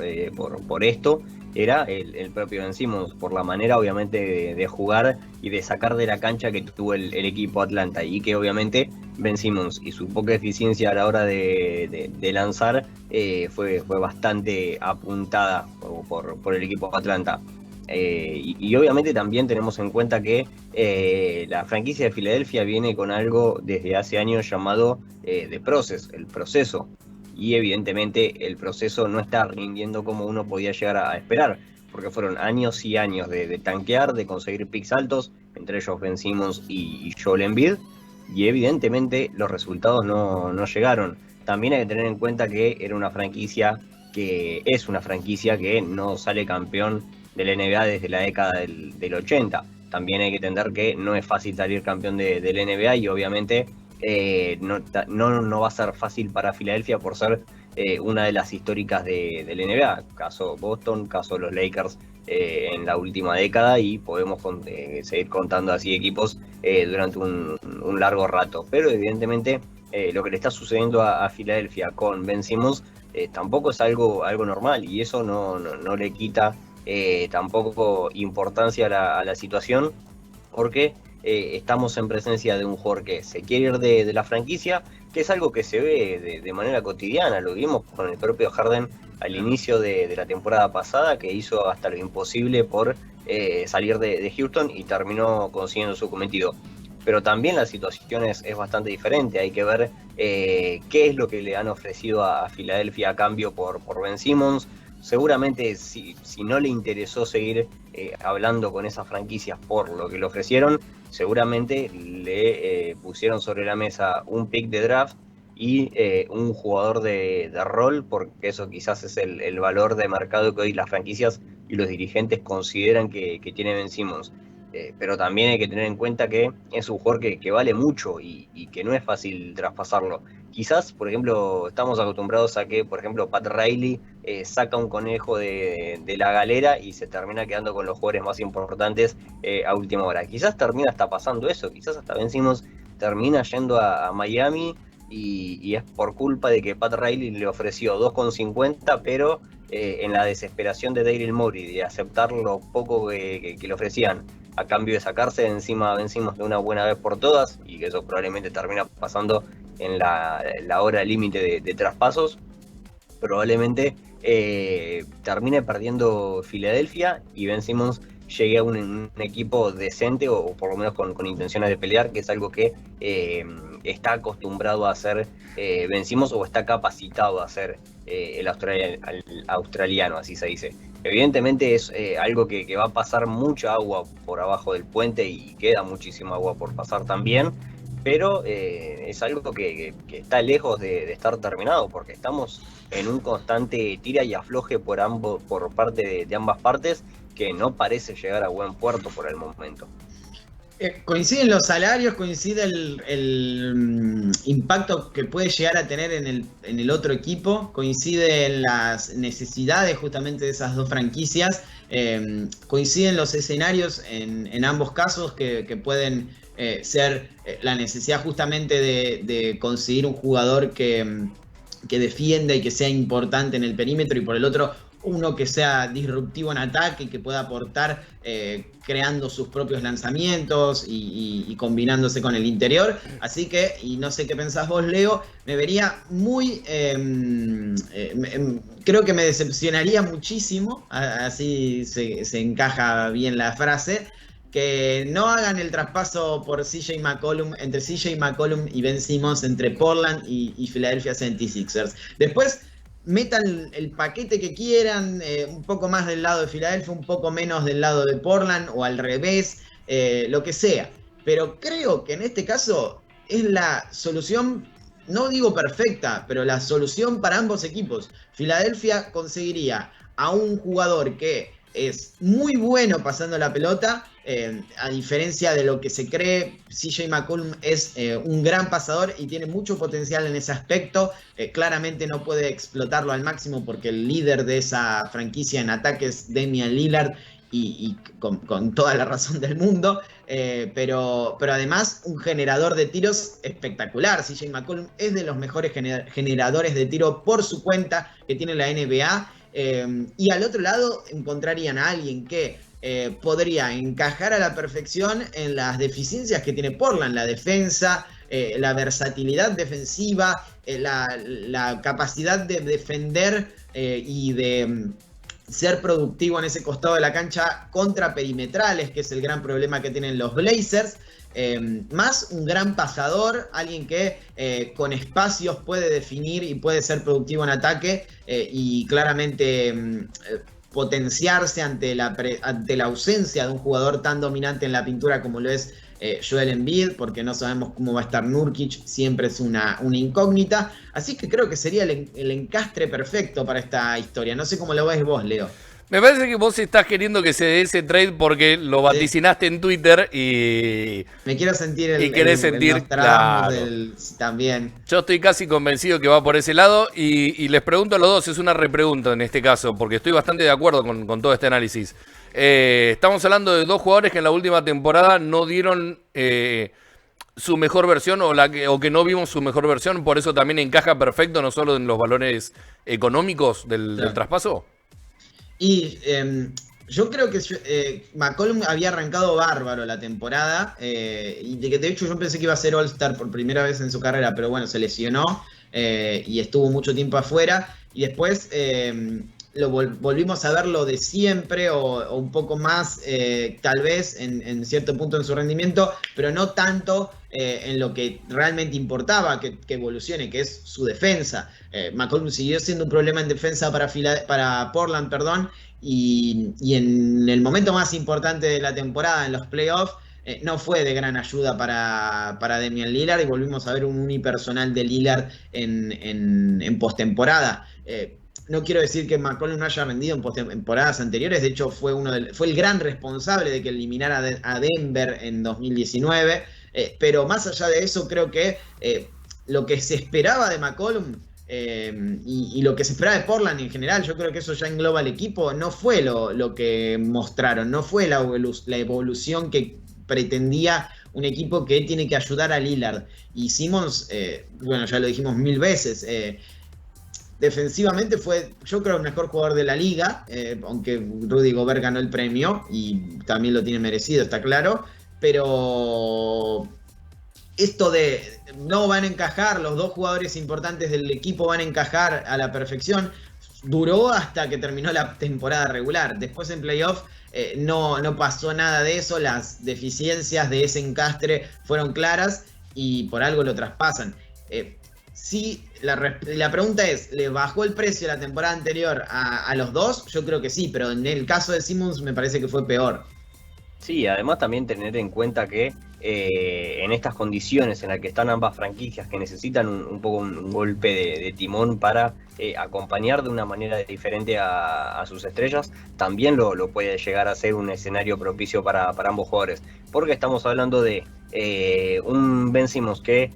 por esto era el propio Ben Simmons, por la manera obviamente de jugar y de sacar de la cancha que tuvo el equipo Atlanta, y que obviamente Ben Simmons y su poca eficiencia a la hora de lanzar fue bastante apuntada por el equipo Atlanta. Y obviamente también tenemos en cuenta que la franquicia de Filadelfia viene con algo desde hace años llamado The Process, el proceso. Y evidentemente el proceso no está rindiendo como uno podía llegar a esperar, porque fueron años y años de tanquear, de conseguir picks altos, entre ellos Ben Simmons y Joel Embiid, y evidentemente los resultados no llegaron. También hay que tener en cuenta que es una franquicia que no sale campeón de la NBA desde la década del 80. También hay que entender que no es fácil salir campeón de la NBA, y obviamente no va a ser fácil para Filadelfia por ser una de las históricas de la NBA, caso Boston, caso los Lakers en la última década, y podemos seguir contando así equipos durante un largo rato. Pero evidentemente lo que le está sucediendo a Filadelfia con Ben Simmons tampoco es algo normal, y eso no le quita tampoco importancia a la situación, porque estamos en presencia de un jugador que se quiere ir de la franquicia, que es algo que se ve de manera cotidiana. Lo vimos con el propio Harden al inicio de la temporada pasada, que hizo hasta lo imposible por salir de Houston y terminó consiguiendo su cometido. Pero también la situación es bastante diferente. Hay que ver qué es lo que le han ofrecido a Filadelfia a cambio por Ben Simmons. Seguramente si no le interesó seguir hablando con esas franquicias por lo que le ofrecieron, seguramente le pusieron sobre la mesa un pick de draft y un jugador de rol, porque eso quizás es el valor de mercado que hoy las franquicias y los dirigentes consideran que tiene Ben Simmons. Pero también hay que tener en cuenta que es un jugador que vale mucho y que no es fácil traspasarlo. Quizás, por ejemplo, estamos acostumbrados a que, por ejemplo, Pat Riley saca un conejo de la galera y se termina quedando con los jugadores más importantes a última hora. Quizás termina hasta pasando eso, quizás hasta Ben Simmons termina yendo a Miami y es por culpa de que Pat Riley le ofreció 2,50, pero en la desesperación de Daryl Morey de aceptar lo poco que le ofrecían a cambio de sacarse de encima a Ben Simmons de una buena vez por todas, y que eso probablemente termina pasando en la hora límite de traspasos, probablemente termine perdiendo Filadelfia y Ben Simmons llegue a un equipo decente, o por lo menos con intenciones de pelear, que es algo que está acostumbrado a hacer Ben Simmons o está capacitado a hacer el australiano, así se dice. Evidentemente es algo que va a pasar mucha agua por abajo del puente y queda muchísima agua por pasar también, pero es algo que está lejos de estar terminado, porque estamos en un constante tira y afloje por parte de ambas partes, que no parece llegar a buen puerto por el momento. Coinciden los salarios, coincide el impacto que puede llegar a tener en el otro equipo, coinciden las necesidades justamente de esas dos franquicias, coinciden los escenarios en ambos casos que pueden ser la necesidad justamente de conseguir un jugador que defienda y que sea importante en el perímetro, y por el otro uno que sea disruptivo en ataque y que pueda aportar creando sus propios lanzamientos y combinándose con el interior. Así que, y no sé qué pensás vos, Leo, me vería muy... creo que me decepcionaría muchísimo, así se encaja bien la frase, que no hagan el traspaso por entre CJ McCollum y Ben Simmons, entre Portland y Philadelphia 76ers. Después metan el paquete que quieran, un poco más del lado de Filadelfia, un poco menos del lado de Portland, o al revés, lo que sea. Pero creo que en este caso es la solución, no digo perfecta, pero la solución para ambos equipos. Filadelfia conseguiría a un jugador que es muy bueno pasando la pelota, a diferencia de lo que se cree. CJ McCollum es un gran pasador y tiene mucho potencial en ese aspecto. Claramente no puede explotarlo al máximo porque el líder de esa franquicia en ataque es Damian Lillard, y con toda la razón del mundo, pero además un generador de tiros espectacular. CJ McCollum es de los mejores generadores de tiro por su cuenta que tiene la NBA. Y al otro lado encontrarían a alguien que podría encajar a la perfección en las deficiencias que tiene Portland: la defensa, la versatilidad defensiva, la capacidad de defender y de ser productivo en ese costado de la cancha contra perimetrales, que es el gran problema que tienen los Blazers. Más un gran pasador, alguien que con espacios puede definir y puede ser productivo en ataque, y claramente potenciarse ante la ausencia de un jugador tan dominante en la pintura como lo es Joel Embiid, porque no sabemos cómo va a estar Nurkic, siempre es una incógnita. Así que creo que sería el encastre perfecto para esta historia. No sé cómo lo ves vos, Leo. Me parece que vos estás queriendo que se dé ese trade porque lo vaticinaste en Twitter y... Me quiero sentir claro. También. Yo estoy casi convencido que va por ese lado y les pregunto a los dos, es una repregunta en este caso, porque estoy bastante de acuerdo con todo este análisis. Estamos hablando de dos jugadores que en la última temporada no dieron su mejor versión o que no vimos su mejor versión, por eso también encaja perfecto, no solo en los valores económicos del traspaso. Y yo creo que McCollum había arrancado bárbaro la temporada, y de hecho yo pensé que iba a ser All-Star por primera vez en su carrera, pero bueno, se lesionó y estuvo mucho tiempo afuera, y después volvimos a ver lo de siempre o un poco más, tal vez en cierto punto en su rendimiento, pero no tanto en lo que realmente importaba que evolucione, que es su defensa. McCollum siguió siendo un problema en defensa para Portland, y en el momento más importante de la temporada, en los playoffs, no fue de gran ayuda para Damian Lillard, y volvimos a ver un unipersonal de Lillard en postemporada. No quiero decir que McCollum no haya rendido en temporadas anteriores, de hecho fue el gran responsable de que eliminara a Denver en 2019, pero más allá de eso creo que lo que se esperaba de McCollum y lo que se esperaba de Portland en general, yo creo que eso ya engloba al equipo, no fue lo que mostraron, no fue la evolución que pretendía un equipo que tiene que ayudar a Lillard. Y Simmons, bueno, ya lo dijimos 1000 veces, defensivamente fue, yo creo, el mejor jugador de la liga, aunque Rudy Gobert ganó el premio y también lo tiene merecido, está claro, pero esto de no van a encajar, los dos jugadores importantes del equipo van a encajar a la perfección, duró hasta que terminó la temporada regular. Después en playoff no pasó nada de eso, las deficiencias de ese encastre fueron claras, y por algo lo traspasan. Sí, la pregunta es, ¿le bajó el precio la temporada anterior a los dos? Yo creo que sí, pero en el caso de Simmons me parece que fue peor. Sí, además también tener en cuenta que en estas condiciones en las que están ambas franquicias, que necesitan un poco un golpe de timón para acompañar de una manera diferente a sus estrellas, también lo puede llegar a ser un escenario propicio para ambos jugadores, porque estamos hablando de un Ben Simmons que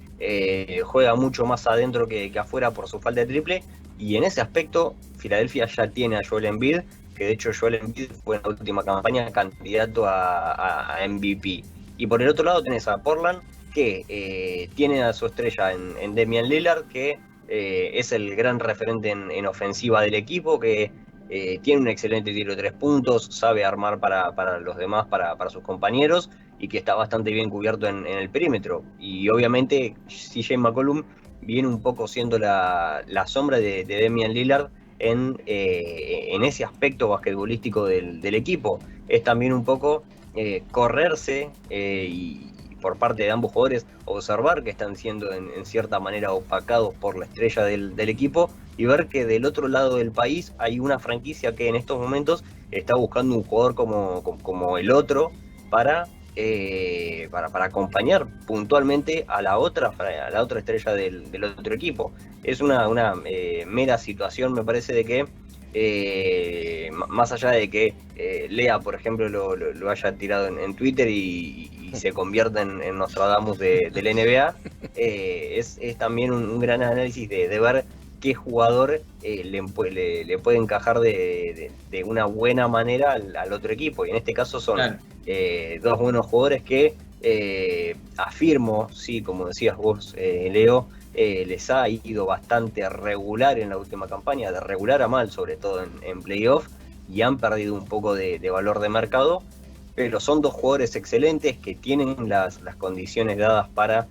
juega mucho más adentro que afuera por su falta de triple, y en ese aspecto Filadelfia ya tiene a Joel Embiid, que de hecho Joel Embiid fue en la última campaña candidato a MVP. Y por el otro lado tenés a Portland, que tiene a su estrella en Damian Lillard, que es el gran referente en ofensiva del equipo, que tiene un excelente tiro de 3 puntos, sabe armar para los demás, para sus compañeros, y que está bastante bien cubierto en el perímetro. Y obviamente CJ McCollum viene un poco siendo la sombra de Damian Lillard en ese aspecto basquetbolístico del equipo. Es también un poco correrse y por parte de ambos jugadores observar que están siendo en cierta manera opacados por la estrella del equipo, y ver que del otro lado del país hay una franquicia que en estos momentos está buscando un jugador como el otro para acompañar puntualmente a la otra estrella del otro equipo. Es una mera situación, me parece, de que más allá de que Lea, por ejemplo, lo haya tirado en Twitter y se convierta en Nostradamus del NBA, es también un gran análisis de ver qué jugador le puede encajar de una buena manera al otro equipo. Y en este caso son dos buenos jugadores que afirmo, sí, como decías vos, Leo, les ha ido bastante regular en la última campaña, de regular a mal, sobre todo en playoff, y han perdido un poco de valor de mercado, pero son dos jugadores excelentes que tienen las condiciones dadas para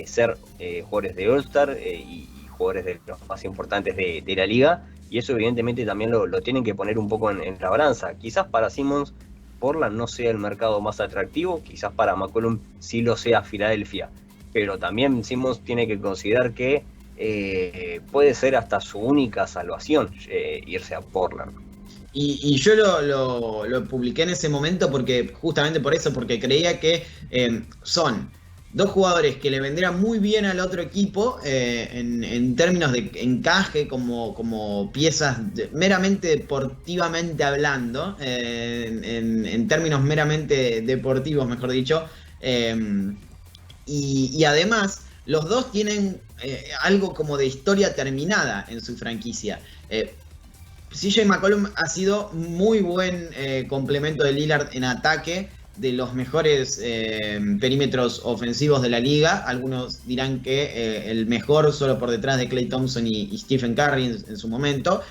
ser jugadores de All-Star y jugadores de los más importantes de la liga, y eso evidentemente también lo tienen que poner un poco en la balanza. Quizás para Simmons Portland no sea el mercado más atractivo, quizás para McCollum sí lo sea Filadelfia, pero también Simmons tiene que considerar que puede ser hasta su única salvación irse a Portland. Y yo lo publiqué en ese momento justamente por eso, porque creía que son dos jugadores que le vendrían muy bien al otro equipo en términos de encaje, como piezas meramente deportivamente hablando, en términos meramente deportivos, mejor dicho. Y además, los dos tienen algo como de historia terminada en su franquicia. CJ McCollum ha sido muy buen complemento de Lillard en ataque, de los mejores perímetros ofensivos de la liga. Algunos dirán que el mejor solo por detrás de Klay Thompson y Stephen Curry en su momento,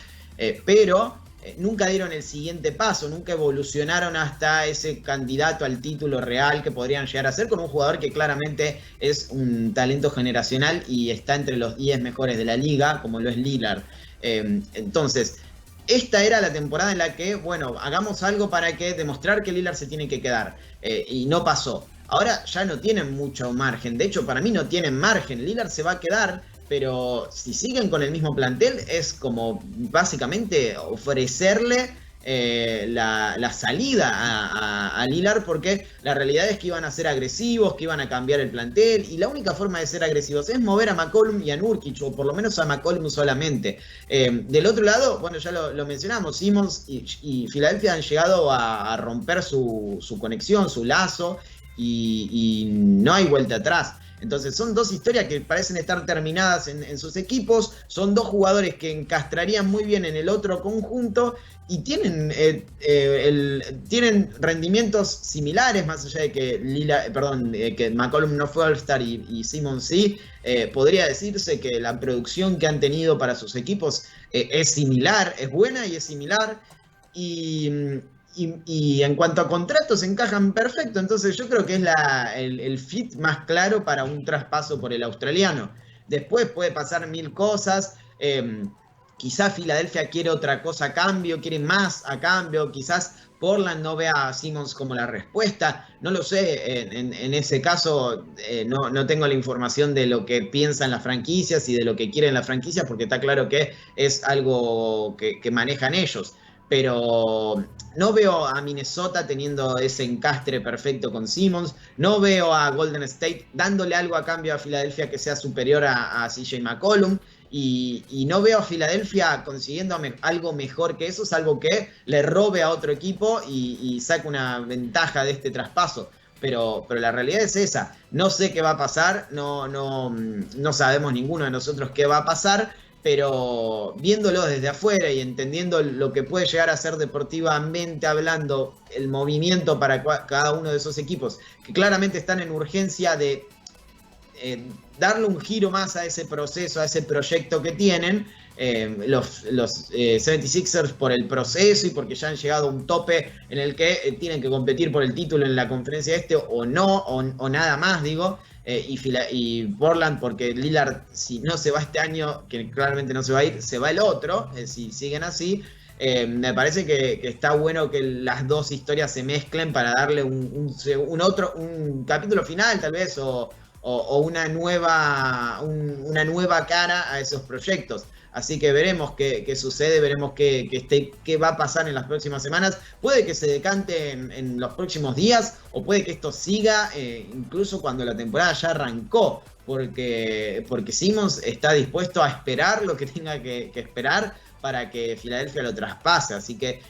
pero nunca dieron el siguiente paso, nunca evolucionaron hasta ese candidato al título real que podrían llegar a ser, con un jugador que claramente es un talento generacional y está entre los 10 mejores de la liga, como lo es Lillard. Entonces, esta era la temporada en la que, bueno, hagamos algo para demostrar que Lillard se tiene que quedar. Y no pasó. Ahora ya no tienen mucho margen. De hecho, para mí no tienen margen. Lillard se va a quedar, pero si siguen con el mismo plantel, es como básicamente ofrecerle la salida a Lillard, porque la realidad es que iban a ser agresivos, que iban a cambiar el plantel, y la única forma de ser agresivos es mover a McCollum y a Nurkic, o por lo menos a McCollum solamente. Del otro lado, bueno, ya lo mencionamos, Simmons y Filadelfia han llegado a romper su conexión, su lazo, y no hay vuelta atrás. Entonces son dos historias que parecen estar terminadas en sus equipos, son dos jugadores que encastrarían muy bien en el otro conjunto y tienen rendimientos similares, más allá de que que McCollum no fue All-Star y Simmons sí. Podría decirse que la producción que han tenido para sus equipos es similar, es buena y es similar, y en cuanto a contratos encajan perfecto. Entonces yo creo que es el fit más claro para un traspaso por el australiano. Después puede pasar mil cosas, quizás Filadelfia quiere otra cosa a cambio, quiere más a cambio, quizás Portland no ve a Simmons como la respuesta. No lo sé, en ese caso no tengo la información de lo que piensan las franquicias y de lo que quieren las franquicias, porque está claro que es algo que manejan ellos. Pero no veo a Minnesota teniendo ese encastre perfecto con Simmons. No veo a Golden State dándole algo a cambio a Filadelfia que sea superior a CJ McCollum. Y no veo a Filadelfia consiguiendo algo mejor que eso, salvo que le robe a otro equipo y saque una ventaja de este traspaso. Pero la realidad es esa. No sé qué va a pasar, no sabemos ninguno de nosotros qué va a pasar, pero viéndolo desde afuera y entendiendo lo que puede llegar a ser deportivamente hablando el movimiento para cada uno de esos equipos, que claramente están en urgencia de darle un giro más a ese proceso, a ese proyecto que tienen, los 76ers por el proceso y porque ya han llegado a un tope en el que tienen que competir por el título en la conferencia este o no, o nada más, digo, y Portland porque Lillard, si no se va este año, que claramente no se va a ir, se va el otro, si siguen así. Me parece que está bueno que las dos historias se mezclen para darle un capítulo final tal vez, o una nueva cara a esos proyectos. Así que veremos qué sucede, veremos qué va a pasar en las próximas semanas. Puede que se decante en los próximos días, o puede que esto siga incluso cuando la temporada ya arrancó, porque Simmons está dispuesto a esperar lo que tenga que esperar para que Filadelfia lo traspase,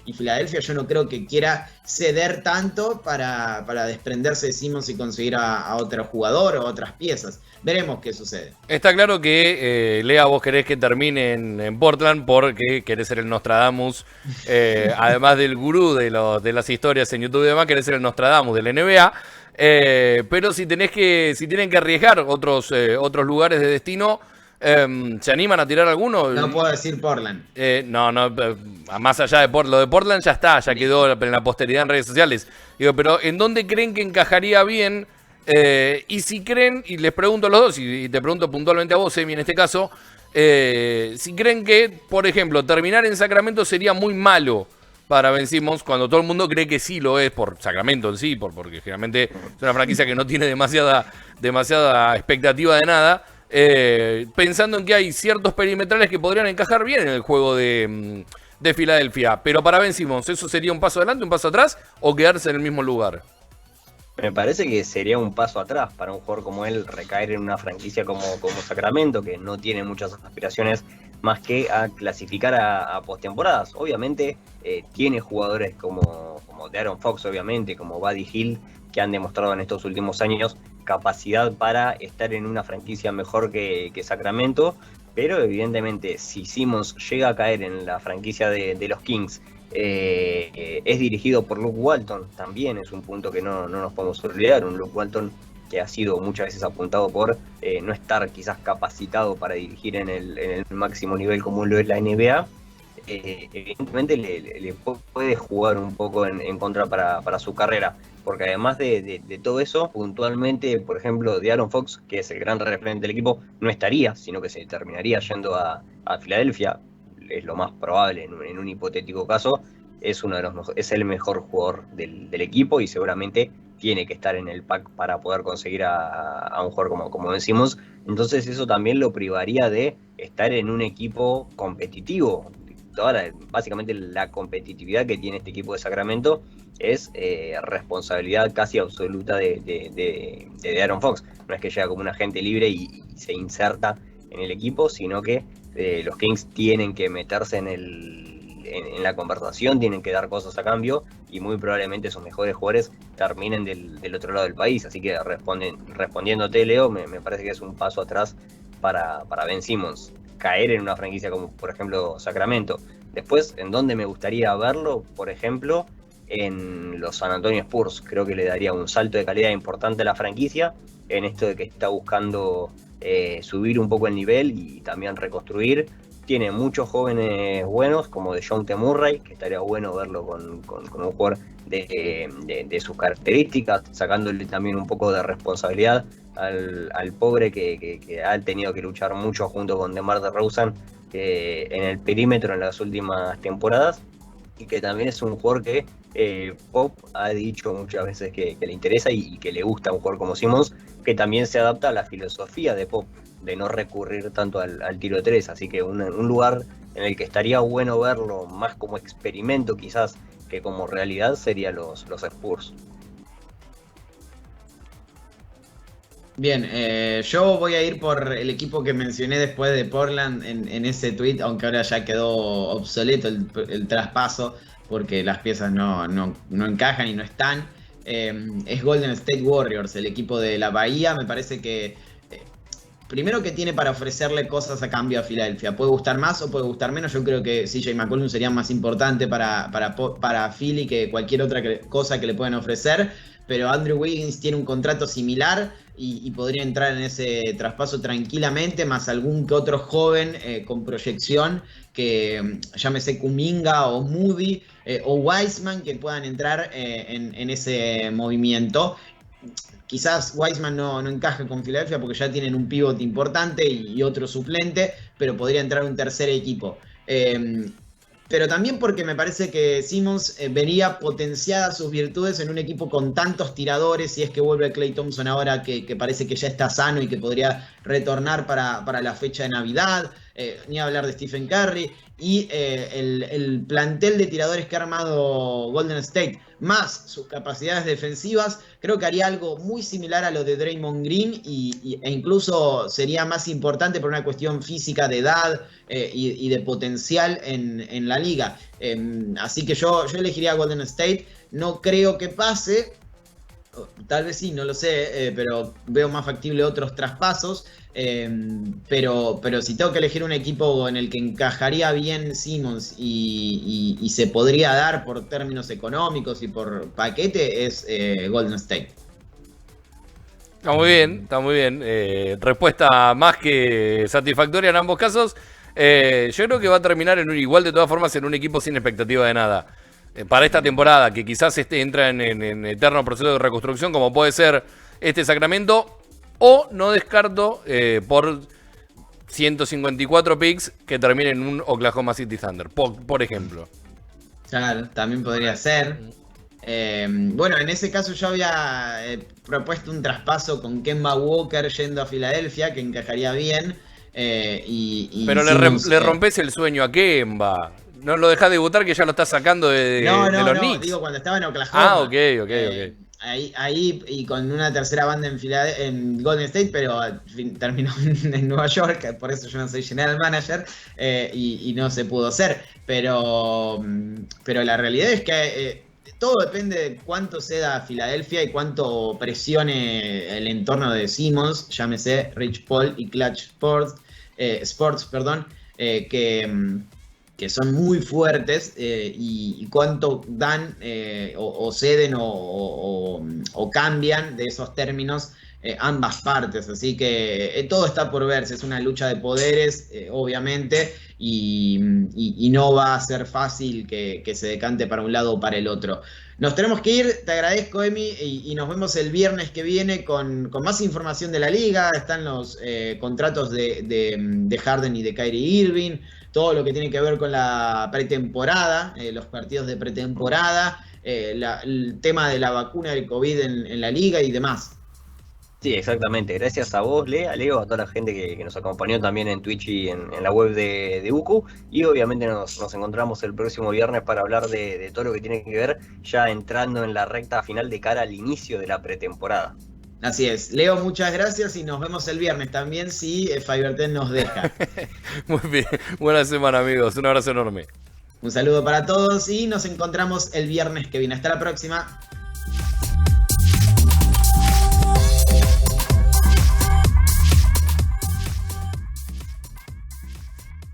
y Filadelfia yo no creo que quiera ceder tanto para desprenderse de Simmons y conseguir a otro jugador o otras piezas. Veremos qué sucede. Está claro que, Lea, vos querés que termine en Portland porque querés ser el Nostradamus, además del gurú de las historias en YouTube y demás, querés ser el Nostradamus del NBA, pero si tienen que arriesgar otros lugares de destino, ¿se animan a tirar alguno? No puedo decir Portland. No, más allá de Portland. Lo de Portland ya está, ya quedó en la posteridad en redes sociales. Digo, pero ¿en dónde creen que encajaría bien? Y si creen, y les pregunto a los dos, y te pregunto puntualmente a vos, Emi, en este caso, si creen que, por ejemplo, terminar en Sacramento sería muy malo para Ben Simmons, cuando todo el mundo cree que sí lo es por Sacramento en sí, porque generalmente es una franquicia que no tiene demasiada expectativa de nada. Pensando en que hay ciertos perimetrales que podrían encajar bien en el juego de Filadelfia. Pero para Ben Simmons, ¿eso sería un paso adelante, un paso atrás o quedarse en el mismo lugar? Me parece que sería un paso atrás para un jugador como él recaer en una franquicia como Sacramento, que no tiene muchas aspiraciones más que a clasificar a postemporadas. Obviamente tiene jugadores como De'Aaron Fox, obviamente, como Buddy Hield, que han demostrado en estos últimos años capacidad para estar en una franquicia mejor que Sacramento, pero evidentemente si Simmons llega a caer en la franquicia de los Kings, es dirigido por Luke Walton, también es un punto que no nos podemos olvidar, un Luke Walton que ha sido muchas veces apuntado por no estar quizás capacitado para dirigir en el máximo nivel como lo es la NBA. Evidentemente le puede jugar un poco en contra para su carrera, porque además de todo eso, puntualmente, por ejemplo, De'Aaron Fox, que es el gran referente del equipo, no estaría, sino que se terminaría yendo a Filadelfia, es lo más probable en un hipotético caso. Es el mejor jugador del equipo y seguramente tiene que estar en el pack para poder conseguir a un jugador como decimos. Entonces eso también lo privaría de estar en un equipo competitivo. Ahora, básicamente la competitividad que tiene este equipo de Sacramento es responsabilidad casi absoluta de De'Aaron Fox. No es que llega como un agente libre y se inserta en el equipo, sino que los Kings tienen que meterse en la conversación, tienen que dar cosas a cambio y muy probablemente esos mejores jugadores terminen del otro lado del país. Así que respondiéndote, Leo, me parece que es un paso atrás para Ben Simmons caer en una franquicia como por ejemplo Sacramento. Después, en donde me gustaría verlo, por ejemplo, en los San Antonio Spurs. Creo que le daría un salto de calidad importante a la franquicia en esto de que está buscando subir un poco el nivel y también reconstruir. Tiene muchos jóvenes buenos como DeJounte Murray, que estaría bueno verlo con un jugador de sus características, sacándole también un poco de responsabilidad al pobre que ha tenido que luchar mucho junto con DeMar DeRozan en el perímetro en las últimas temporadas, y que también es un jugador que Pop ha dicho muchas veces que le interesa y que le gusta un jugador como Simmons, que también se adapta a la filosofía de Pop, de no recurrir tanto al tiro de tres, así que un lugar en el que estaría bueno verlo más como experimento quizás que como realidad sería los Spurs. Bien, yo voy a ir por el equipo que mencioné después de Portland en ese tweet, aunque ahora ya quedó obsoleto el traspaso porque las piezas no encajan y no están. Es Golden State Warriors, el equipo de la Bahía. Me parece que primero que tiene para ofrecerle cosas a cambio a Filadelfia. Puede gustar más o puede gustar menos. Yo creo que CJ McCollum sería más importante para Philly que cualquier otra cosa que le puedan ofrecer. Pero Andrew Wiggins tiene un contrato similar y podría entrar en ese traspaso tranquilamente, más algún que otro joven con proyección, que llámese Kuminga o Moody o Wiseman, que puedan entrar en ese movimiento. Quizás Wiseman no encaje con Filadelfia porque ya tienen un pívot importante y otro suplente, pero podría entrar un tercer equipo. Pero también porque me parece que Simmons vería potenciadas sus virtudes en un equipo con tantos tiradores, si es que vuelve Klay Thompson ahora que parece que ya está sano y que podría retornar para la fecha de Navidad, ni hablar de Stephen Curry, y el plantel de tiradores que ha armado Golden State, más sus capacidades defensivas, creo que haría algo muy similar a lo de Draymond Green e incluso sería más importante por una cuestión física de edad y de potencial en la liga. Así que yo elegiría a Golden State. No creo que pase, tal vez sí, no lo sé, pero veo más factible otros traspasos. Pero si tengo que elegir un equipo en el que encajaría bien Simmons y se podría dar por términos económicos y por paquete, es Golden State. Está muy bien, está muy bien. Respuesta más que satisfactoria en ambos casos. Yo creo que va a terminar igual de todas formas en un equipo sin expectativa de nada. Para esta temporada, que quizás entra en eterno proceso de reconstrucción, como puede ser este Sacramento. O no descarto por 154 picks que terminen en un Oklahoma City Thunder, por ejemplo. Claro, también podría ser. Bueno, en ese caso yo había propuesto un traspaso con Kemba Walker yendo a Filadelfia, que encajaría bien. Pero le rompes el sueño a Kemba. No lo dejás debutar, que ya lo estás sacando de los Knicks. Digo cuando estaba en Oklahoma. Ok. Ahí y con una tercera banda en Golden State, pero al fin terminó en Nueva York, por eso yo no soy general manager y no se pudo hacer. Pero la realidad es que todo depende de cuánto ceda a Filadelfia y cuánto presione el entorno de Simmons, llámese Rich Paul y Clutch Sports, que son muy fuertes y cuánto dan o ceden o cambian de esos términos ambas partes. Así que todo está por verse, es una lucha de poderes, obviamente, y no va a ser fácil que se decante para un lado o para el otro. Nos tenemos que ir, te agradezco, Emi, y nos vemos el viernes que viene con más información de la liga. Están los contratos de Harden y de Kyrie Irving, todo lo que tiene que ver con la pretemporada, los partidos de pretemporada, el tema de la vacuna del COVID en la liga y demás. Sí, exactamente. Gracias a vos, a Leo, a toda la gente que nos acompañó también en Twitch y en la web de UQ. Y obviamente nos encontramos el próximo viernes para hablar de todo lo que tiene que ver ya entrando en la recta final de cara al inicio de la pretemporada. Así es. Leo, muchas gracias y nos vemos el viernes también si FiberTech nos deja. Muy bien. Buena semana, amigos. Un abrazo enorme. Un saludo para todos y nos encontramos el viernes que viene. Hasta la próxima.